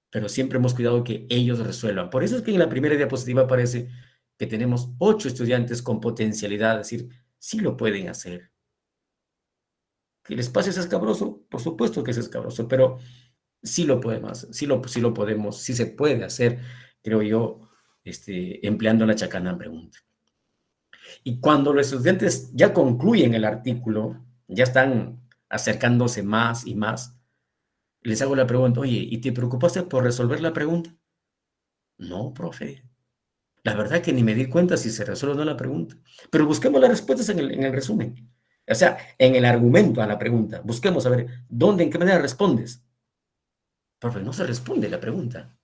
[SPEAKER 2] Pero siempre hemos cuidado que ellos resuelvan. Por eso es que en la primera diapositiva aparece que tenemos 8 estudiantes con potencialidad, es decir, sí lo pueden hacer. ¿Que el espacio es escabroso? Por supuesto que es escabroso, pero sí lo podemos, sí se puede hacer, creo yo, empleando la chacana pregunta. Y cuando los estudiantes ya concluyen el artículo, ya están acercándose más y más, les hago la pregunta, oye, ¿y te preocupaste por resolver la pregunta? No, profe. La verdad que ni me di cuenta si se resuelve o no la pregunta. Pero busquemos las respuestas en el resumen. O sea, en el argumento a la pregunta. Busquemos a ver, ¿dónde, en qué manera respondes? Profe, no se responde la pregunta.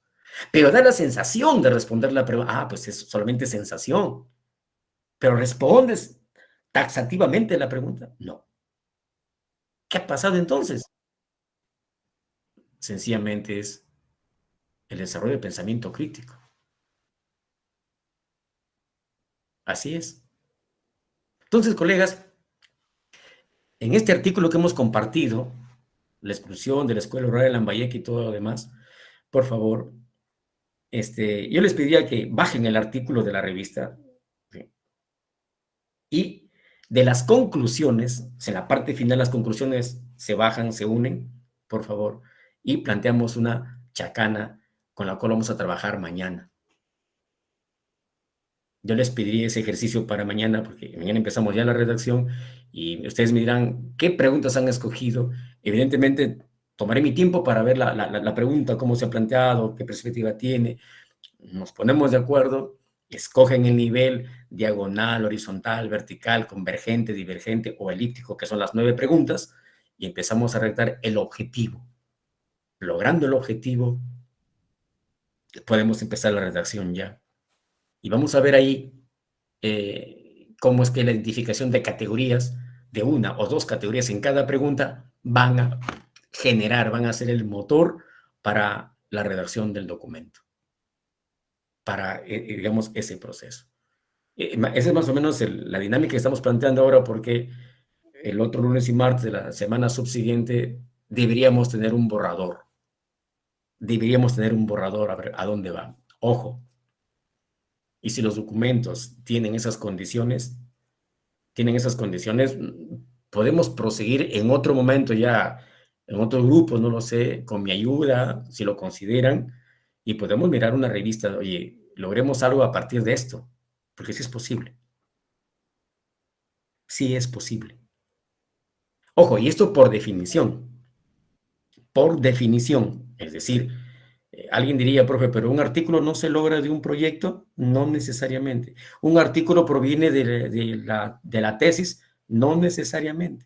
[SPEAKER 2] Pero da la sensación de responder la pregunta. Ah, pues es solamente sensación. Pero ¿respondes taxativamente la pregunta? No. ¿Qué ha pasado entonces? Sencillamente es el desarrollo de pensamiento crítico. Así es. Entonces, colegas, en este artículo que hemos compartido, la exclusión de la escuela rural de Lambayeque y todo lo demás, por favor, yo les pediría que bajen el artículo de la revista, ¿sí? Y de las conclusiones, en la parte final las conclusiones se bajan, se unen, por favor, y planteamos una chacana con la cual vamos a trabajar mañana. Yo les pediría ese ejercicio para mañana, porque mañana empezamos ya la redacción y ustedes me dirán qué preguntas han escogido. Evidentemente, tomaré mi tiempo para ver la pregunta, cómo se ha planteado, qué perspectiva tiene. Nos ponemos de acuerdo, escogen el nivel diagonal, horizontal, vertical, convergente, divergente o elíptico, que son las 9 preguntas, y empezamos a redactar el objetivo. Logrando el objetivo, podemos empezar la redacción ya. Y vamos a ver ahí cómo es que la identificación de categorías, de una o dos categorías en cada pregunta, van a generar, van a ser el motor para la redacción del documento, para, digamos, ese proceso. Esa es más o menos la dinámica que estamos planteando ahora, porque el otro lunes y martes de la semana subsiguiente deberíamos tener un borrador. Deberíamos tener un borrador a ver a dónde va. Ojo. Y si los documentos tienen esas condiciones, podemos proseguir en otro momento ya, en otros grupos, no lo sé, con mi ayuda, si lo consideran, y podemos mirar una revista, oye, logremos algo a partir de esto, porque sí es posible. Sí es posible. Ojo, y esto por definición. Por definición, es decir, alguien diría, profe, pero un artículo no se logra de un proyecto, no necesariamente. Un artículo proviene de la tesis, no necesariamente.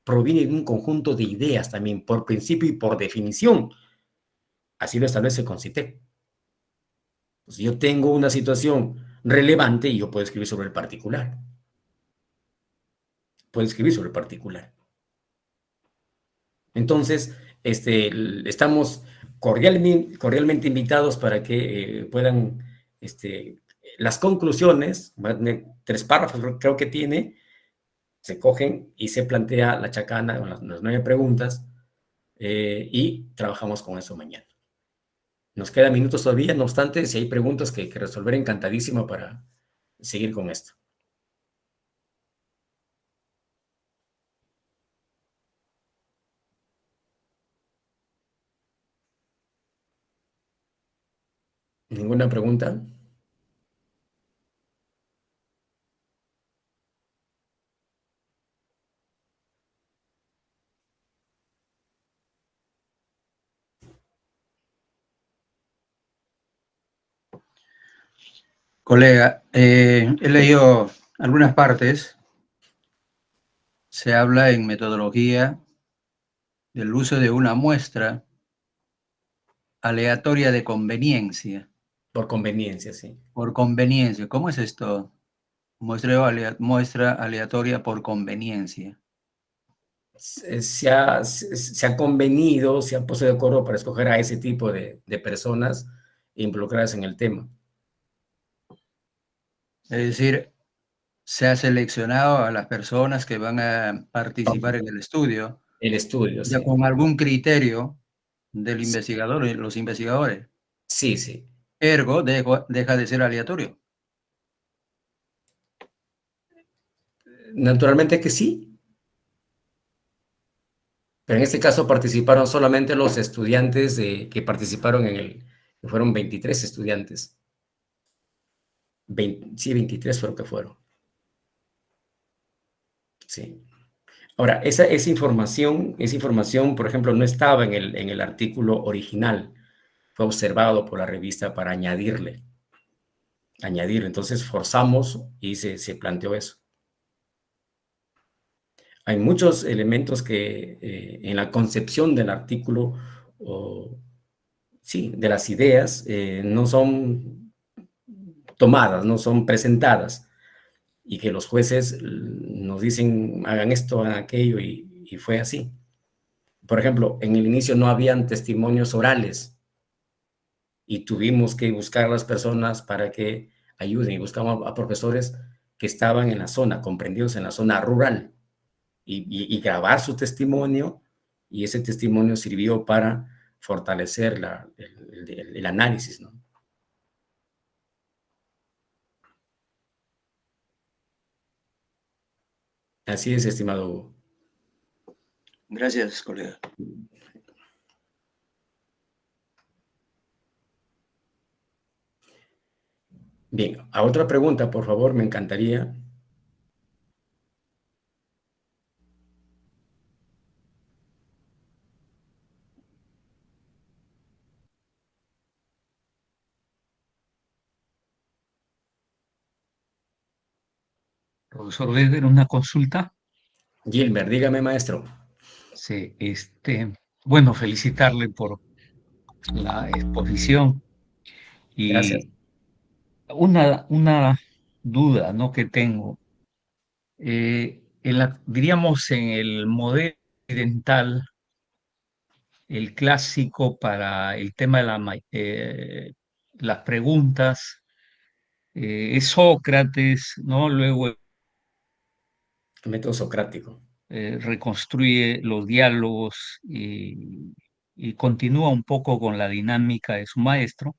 [SPEAKER 2] Proviene de un conjunto de ideas también, por principio y por definición. Así lo establece CONCITEC. Pues yo tengo una situación relevante y yo puedo escribir sobre el particular. Puedo escribir sobre el particular. Entonces, estamos cordialmente invitados para que puedan, las conclusiones, 3 párrafos creo que tiene, se cogen y se plantea la chacana con las 9 preguntas y trabajamos con eso mañana. Nos quedan minutos todavía, no obstante, si hay preguntas que resolver, encantadísimo para seguir con esto. ¿Ninguna pregunta?
[SPEAKER 3] Colega, he leído algunas partes. Se habla en metodología del uso de una muestra aleatoria de conveniencia.
[SPEAKER 2] Por conveniencia, sí.
[SPEAKER 3] Por conveniencia. ¿Cómo es esto? Muestra aleatoria por conveniencia.
[SPEAKER 2] Se ha convenido, se ha puesto de acuerdo para escoger a ese tipo de personas involucradas en el tema.
[SPEAKER 3] Es decir, se ha seleccionado a las personas que van a participar en el estudio.
[SPEAKER 2] El estudio,
[SPEAKER 3] ya
[SPEAKER 2] sí.
[SPEAKER 3] con algún criterio del investigador, los investigadores.
[SPEAKER 2] Sí, sí.
[SPEAKER 3] Ergo, deja de ser aleatorio.
[SPEAKER 2] Naturalmente que sí. Pero en este caso participaron solamente los estudiantes que participaron que fueron 23 estudiantes. Sí, 23 fueron que fueron. Sí. Ahora, esa información, por ejemplo, no estaba en el artículo original. Fue observado por la revista para añadirle. Entonces forzamos y se planteó eso. Hay muchos elementos que en la concepción del artículo, sí, de las ideas, no son tomadas, no son presentadas, y que los jueces nos dicen, hagan esto, hagan aquello, y fue así. Por ejemplo, en el inicio no habían testimonios orales, y tuvimos que buscar a las personas para que ayuden, y buscamos a profesores que estaban en la zona, comprendidos en la zona rural, y grabar su testimonio, y ese testimonio sirvió para fortalecer el análisis, ¿no? Así es, estimado Hugo.
[SPEAKER 3] Gracias, colega.
[SPEAKER 2] Bien, a otra pregunta, por favor, me encantaría.
[SPEAKER 12] Profesor Weber, una consulta.
[SPEAKER 2] Gilbert, dígame, maestro.
[SPEAKER 12] Sí, bueno, felicitarle por la exposición
[SPEAKER 2] Gracias.
[SPEAKER 12] y una duda, ¿no?, que tengo. Diríamos en el modelo occidental, el clásico para el tema de las preguntas es Sócrates, ¿no? Luego
[SPEAKER 2] El método socrático.
[SPEAKER 12] reconstruye los diálogos y continúa un poco con la dinámica de su maestro.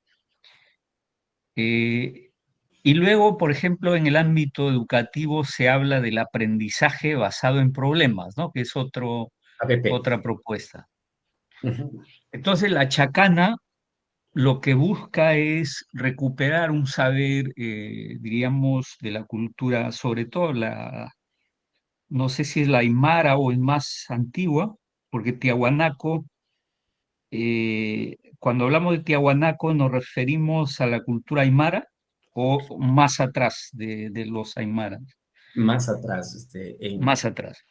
[SPEAKER 12] Y luego, por ejemplo, en el ámbito educativo se habla del aprendizaje basado en problemas, ¿no?, que es otra propuesta. Entonces, la chacana lo que busca es recuperar un saber, diríamos, de la cultura, sobre todo no sé si es la aymara o es más antigua, porque Tiahuanaco, cuando hablamos de Tiahuanaco, ¿nos referimos a la cultura aymara o más atrás de los aymaras?
[SPEAKER 2] Más atrás.
[SPEAKER 12] Más atrás.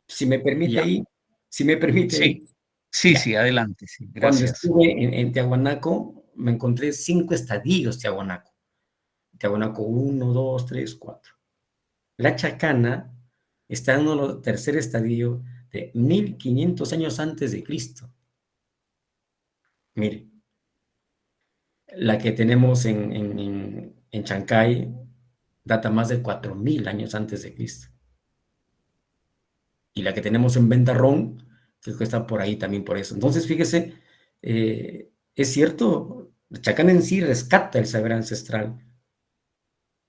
[SPEAKER 2] Si me permite
[SPEAKER 12] Ya.
[SPEAKER 2] ahí, si me permite
[SPEAKER 12] Sí,
[SPEAKER 2] ahí.
[SPEAKER 12] sí,
[SPEAKER 2] Ya.
[SPEAKER 12] sí, adelante, sí,
[SPEAKER 2] Cuando
[SPEAKER 12] gracias.
[SPEAKER 2] estuve en Tiahuanaco, me encontré 5 estadios Tiahuanaco. Tiahuanaco 1, 2, 3, 4. La chacana está en el tercer estadio de 1500 años antes de Cristo. Mire, la que tenemos en Chancay data más de 4000 años antes de Cristo. Y la que tenemos en Ventarrón, que está por ahí también por eso. Entonces, fíjese, es cierto, Chacana en sí rescata el saber ancestral.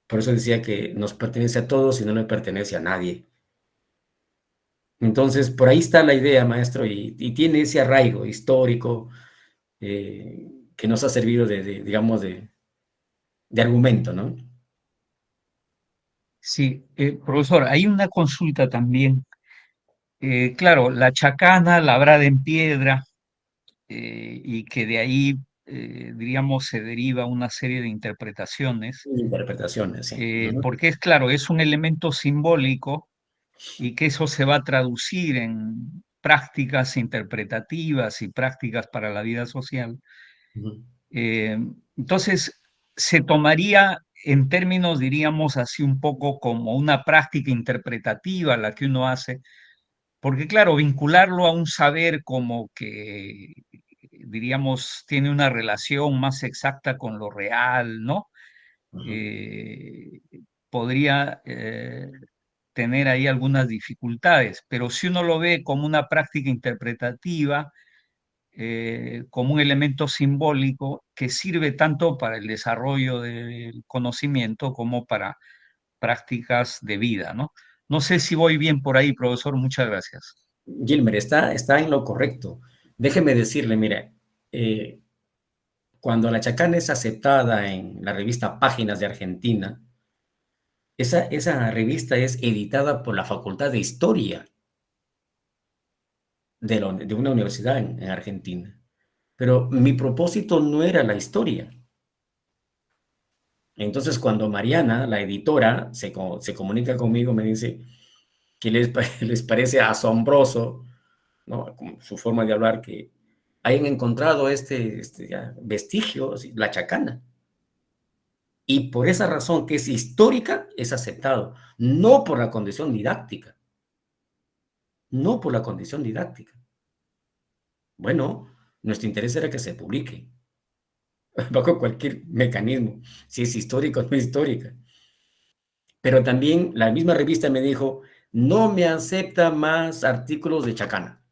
[SPEAKER 2] Por eso decía que nos pertenece a todos y no le pertenece a nadie. Entonces, por ahí está la idea, maestro, y tiene ese arraigo histórico que nos ha servido digamos, de argumento, ¿no?
[SPEAKER 12] Sí, profesor, hay una consulta también. Claro, la chacana labrada en piedra y que de ahí, diríamos, se deriva una serie de interpretaciones,
[SPEAKER 2] Interpretaciones, sí.
[SPEAKER 12] porque es claro, es un elemento simbólico y que eso se va a traducir en prácticas interpretativas y prácticas para la vida social. Entonces, se tomaría en términos, diríamos así, un poco como una práctica interpretativa la que uno hace, porque claro, vincularlo a un saber como que, diríamos, tiene una relación más exacta con lo real, ¿no? Podría tener ahí algunas dificultades, pero si uno lo ve como una práctica interpretativa, como un elemento simbólico que sirve tanto para el desarrollo del conocimiento como para prácticas de vida, ¿no? No sé si voy bien por ahí, profesor, muchas gracias.
[SPEAKER 2] Gilmer, está en lo correcto. Déjeme decirle, mire, cuando la chacana es aceptada en la revista Páginas de Argentina, esa revista es editada por la Facultad de Historia de una universidad en Argentina. Pero mi propósito no era la historia. Entonces, cuando Mariana, la editora, se comunica conmigo, me dice que les parece asombroso, ¿no?, su forma de hablar, que hayan encontrado este vestigio, la chacana. Y por esa razón, que es histórica, es aceptado, no por la condición didáctica. No por la condición didáctica. Bueno, nuestro interés era que se publique, bajo cualquier mecanismo, si es histórica o no histórica. Pero también la misma revista me dijo, no me acepta más artículos de chacana.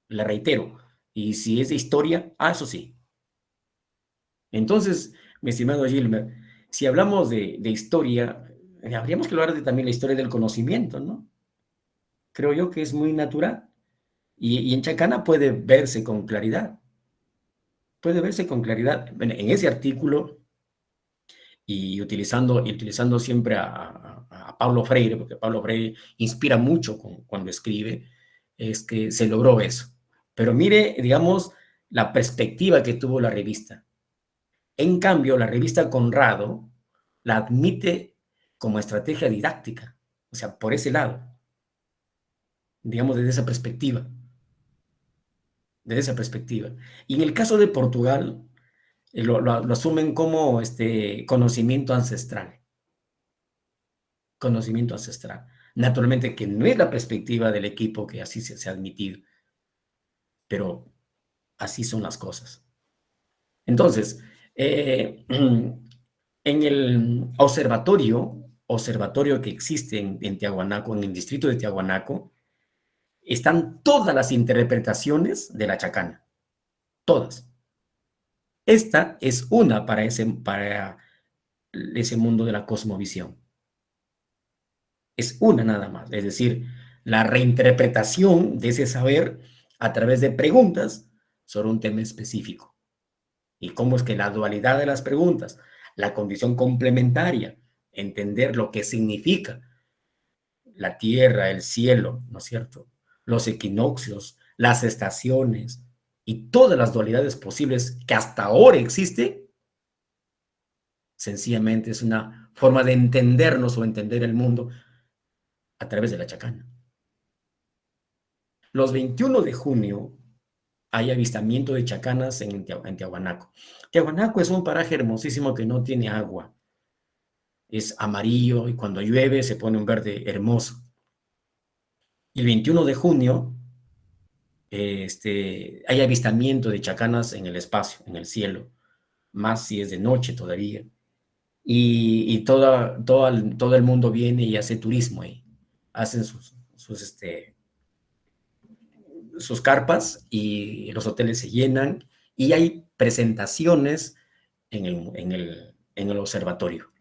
[SPEAKER 2] Le reitero, y si es de historia, eso sí. Entonces, mi estimado Gilmer, si hablamos de historia, habríamos que hablar también la historia del conocimiento, ¿no? Creo yo que es muy natural. Y en chacana puede verse con claridad. Puede verse con claridad. En ese artículo y utilizando siempre a Paulo Freire, porque Paulo Freire inspira mucho cuando escribe, es que se logró eso. Pero mire, digamos, la perspectiva que tuvo la revista. En cambio, la revista Conrado la admite como estrategia didáctica, o sea, por ese lado, digamos, desde esa perspectiva. Desde esa perspectiva. Y en el caso de Portugal, lo asumen como conocimiento ancestral. Conocimiento ancestral. Naturalmente que no es la perspectiva del equipo que así se ha admitido, pero así son las cosas. Entonces, en el observatorio que existe en Tiahuanaco, en el distrito de Tiahuanaco, están todas las interpretaciones de la chacana. Todas. Esta es una para ese mundo de la cosmovisión. Es una nada más. Es decir, la reinterpretación de ese saber a través de preguntas sobre un tema específico. Y cómo es que la dualidad de las preguntas, la condición complementaria, entender lo que significa la tierra, el cielo, ¿no es cierto? Los equinoccios, las estaciones y todas las dualidades posibles que hasta ahora existen, sencillamente es una forma de entendernos o entender el mundo a través de la chacana. Los 21 de junio hay avistamiento de chacanas en Tiahuanaco. Tiahuanaco es un paraje hermosísimo que no tiene agua. Es amarillo y cuando llueve se pone un verde hermoso. Y el 21 de junio hay avistamiento de chacanas en el espacio, en el cielo, más si es de noche todavía. Y todo el mundo viene y hace turismo ahí. Hacen sus carpas y los hoteles se llenan y hay presentaciones en el observatorio.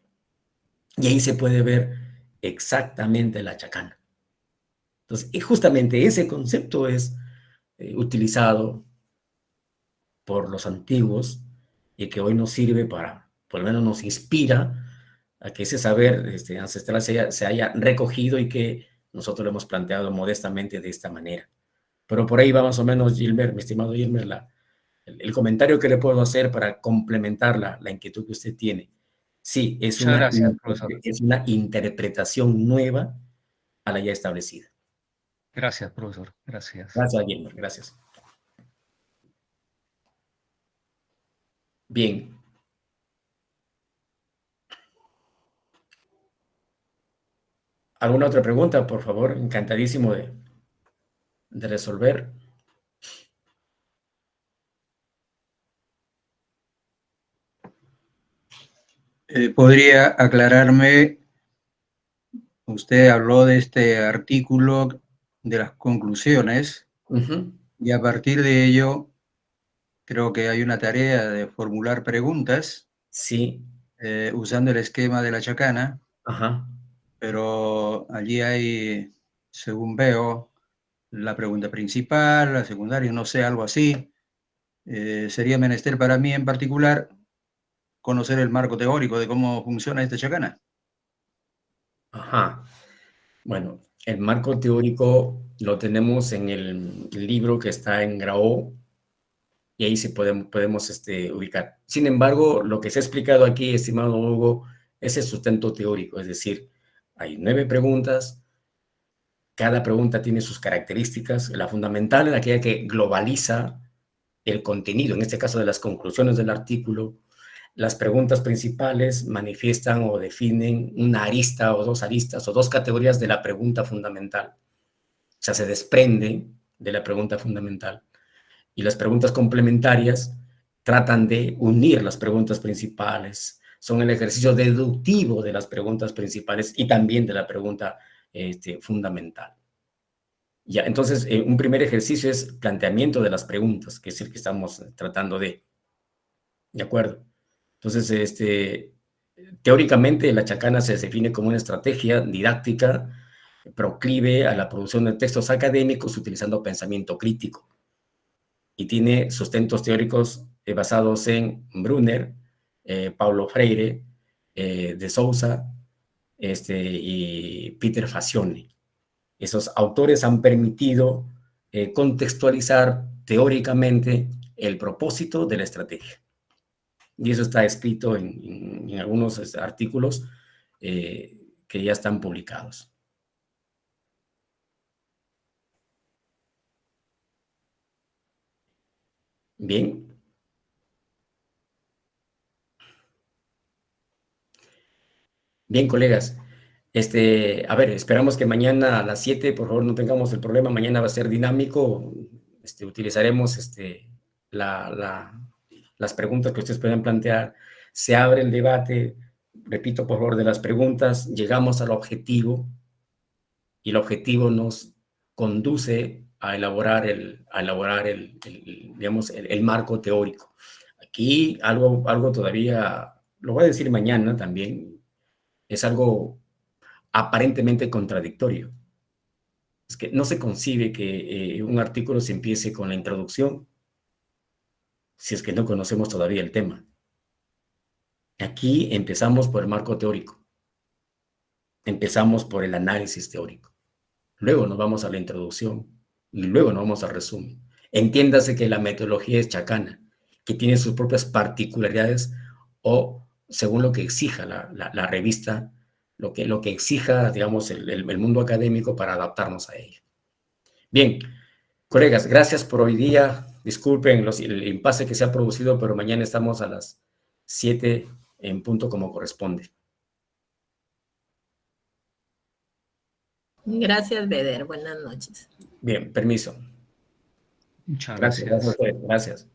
[SPEAKER 2] Y ahí se puede ver exactamente la chacana. Entonces, y justamente ese concepto es utilizado por los antiguos y que hoy nos sirve para, por lo menos nos inspira a que ese saber ancestral se haya recogido y que nosotros lo hemos planteado modestamente de esta manera. Pero por ahí va más o menos, Gilbert, mi estimado Gilbert, el comentario que le puedo hacer para complementar la inquietud que usted tiene. Sí, es una interpretación nueva a la ya establecida.
[SPEAKER 12] Gracias, profesor. Gracias.
[SPEAKER 2] Gracias, Gilbert. Gracias. Bien. ¿Alguna otra pregunta, por favor? Encantadísimo de resolver.
[SPEAKER 3] ¿Podría aclararme? Usted habló de este artículo de las conclusiones y a partir de ello creo que hay una tarea de formular preguntas.
[SPEAKER 2] Sí.
[SPEAKER 3] Usando el esquema de la chacana.
[SPEAKER 2] Ajá.
[SPEAKER 3] Pero allí hay, según veo, la pregunta principal, la secundaria, no sé, algo así. Sería menester para mí en particular conocer el marco teórico de cómo funciona esta chacana.
[SPEAKER 2] Ajá. Bueno, el marco teórico lo tenemos en el libro que está en Grao y ahí sí podemos ubicar. Sin embargo, lo que se ha explicado aquí, estimado Hugo, es el sustento teórico, es decir, hay 9 preguntas, cada pregunta tiene sus características, la fundamental es aquella que globaliza el contenido, en este caso de las conclusiones del artículo. Las preguntas principales manifiestan o definen una arista o 2 aristas o 2 categorías de la pregunta fundamental. O sea, se desprenden de la pregunta fundamental. Y las preguntas complementarias tratan de unir las preguntas principales. Son el ejercicio deductivo de las preguntas principales y también de la pregunta fundamental. Ya, entonces, un primer ejercicio es planteamiento de las preguntas, que es el que estamos tratando de acuerdo. Entonces, teóricamente la chacana se define como una estrategia didáctica proclive a la producción de textos académicos utilizando pensamiento crítico y tiene sustentos teóricos basados en Brunner, Paulo Freire, de Souza y Peter Facione. Esos autores han permitido contextualizar teóricamente el propósito de la estrategia. Y eso está escrito en algunos artículos que ya están publicados. Bien. Bien, colegas. A ver, esperamos que mañana a las 7, por favor, no tengamos el problema. Mañana va a ser dinámico. Utilizaremos las preguntas que ustedes puedan plantear. Se abre el debate. Repito, por favor, de las preguntas. Llegamos al objetivo. Y el objetivo nos conduce a elaborar el marco teórico. Aquí algo todavía, lo voy a decir mañana también, es algo aparentemente contradictorio. Es que no se concibe que un artículo se empiece con la introducción si es que no conocemos todavía el tema. Aquí empezamos por el marco teórico. Empezamos por el análisis teórico. Luego nos vamos a la introducción y luego nos vamos al resumen. Entiéndase que la metodología es chacana, que tiene sus propias particularidades o según lo que exija la revista, lo que exija, digamos, el mundo académico para adaptarnos a ello. Bien, colegas, gracias por hoy día. Disculpen el impasse que se ha producido, pero mañana estamos a las 7 en punto como corresponde.
[SPEAKER 6] Gracias, Beder. Buenas noches.
[SPEAKER 2] Bien, permiso.
[SPEAKER 12] Muchas gracias.
[SPEAKER 2] Gracias.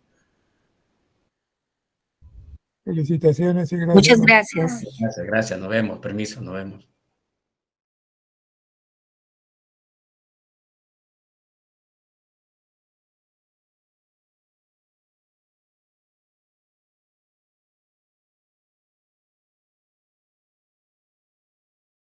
[SPEAKER 13] Felicitaciones y gracias.
[SPEAKER 4] Muchas gracias.
[SPEAKER 2] Gracias. Nos vemos. Permiso, nos vemos.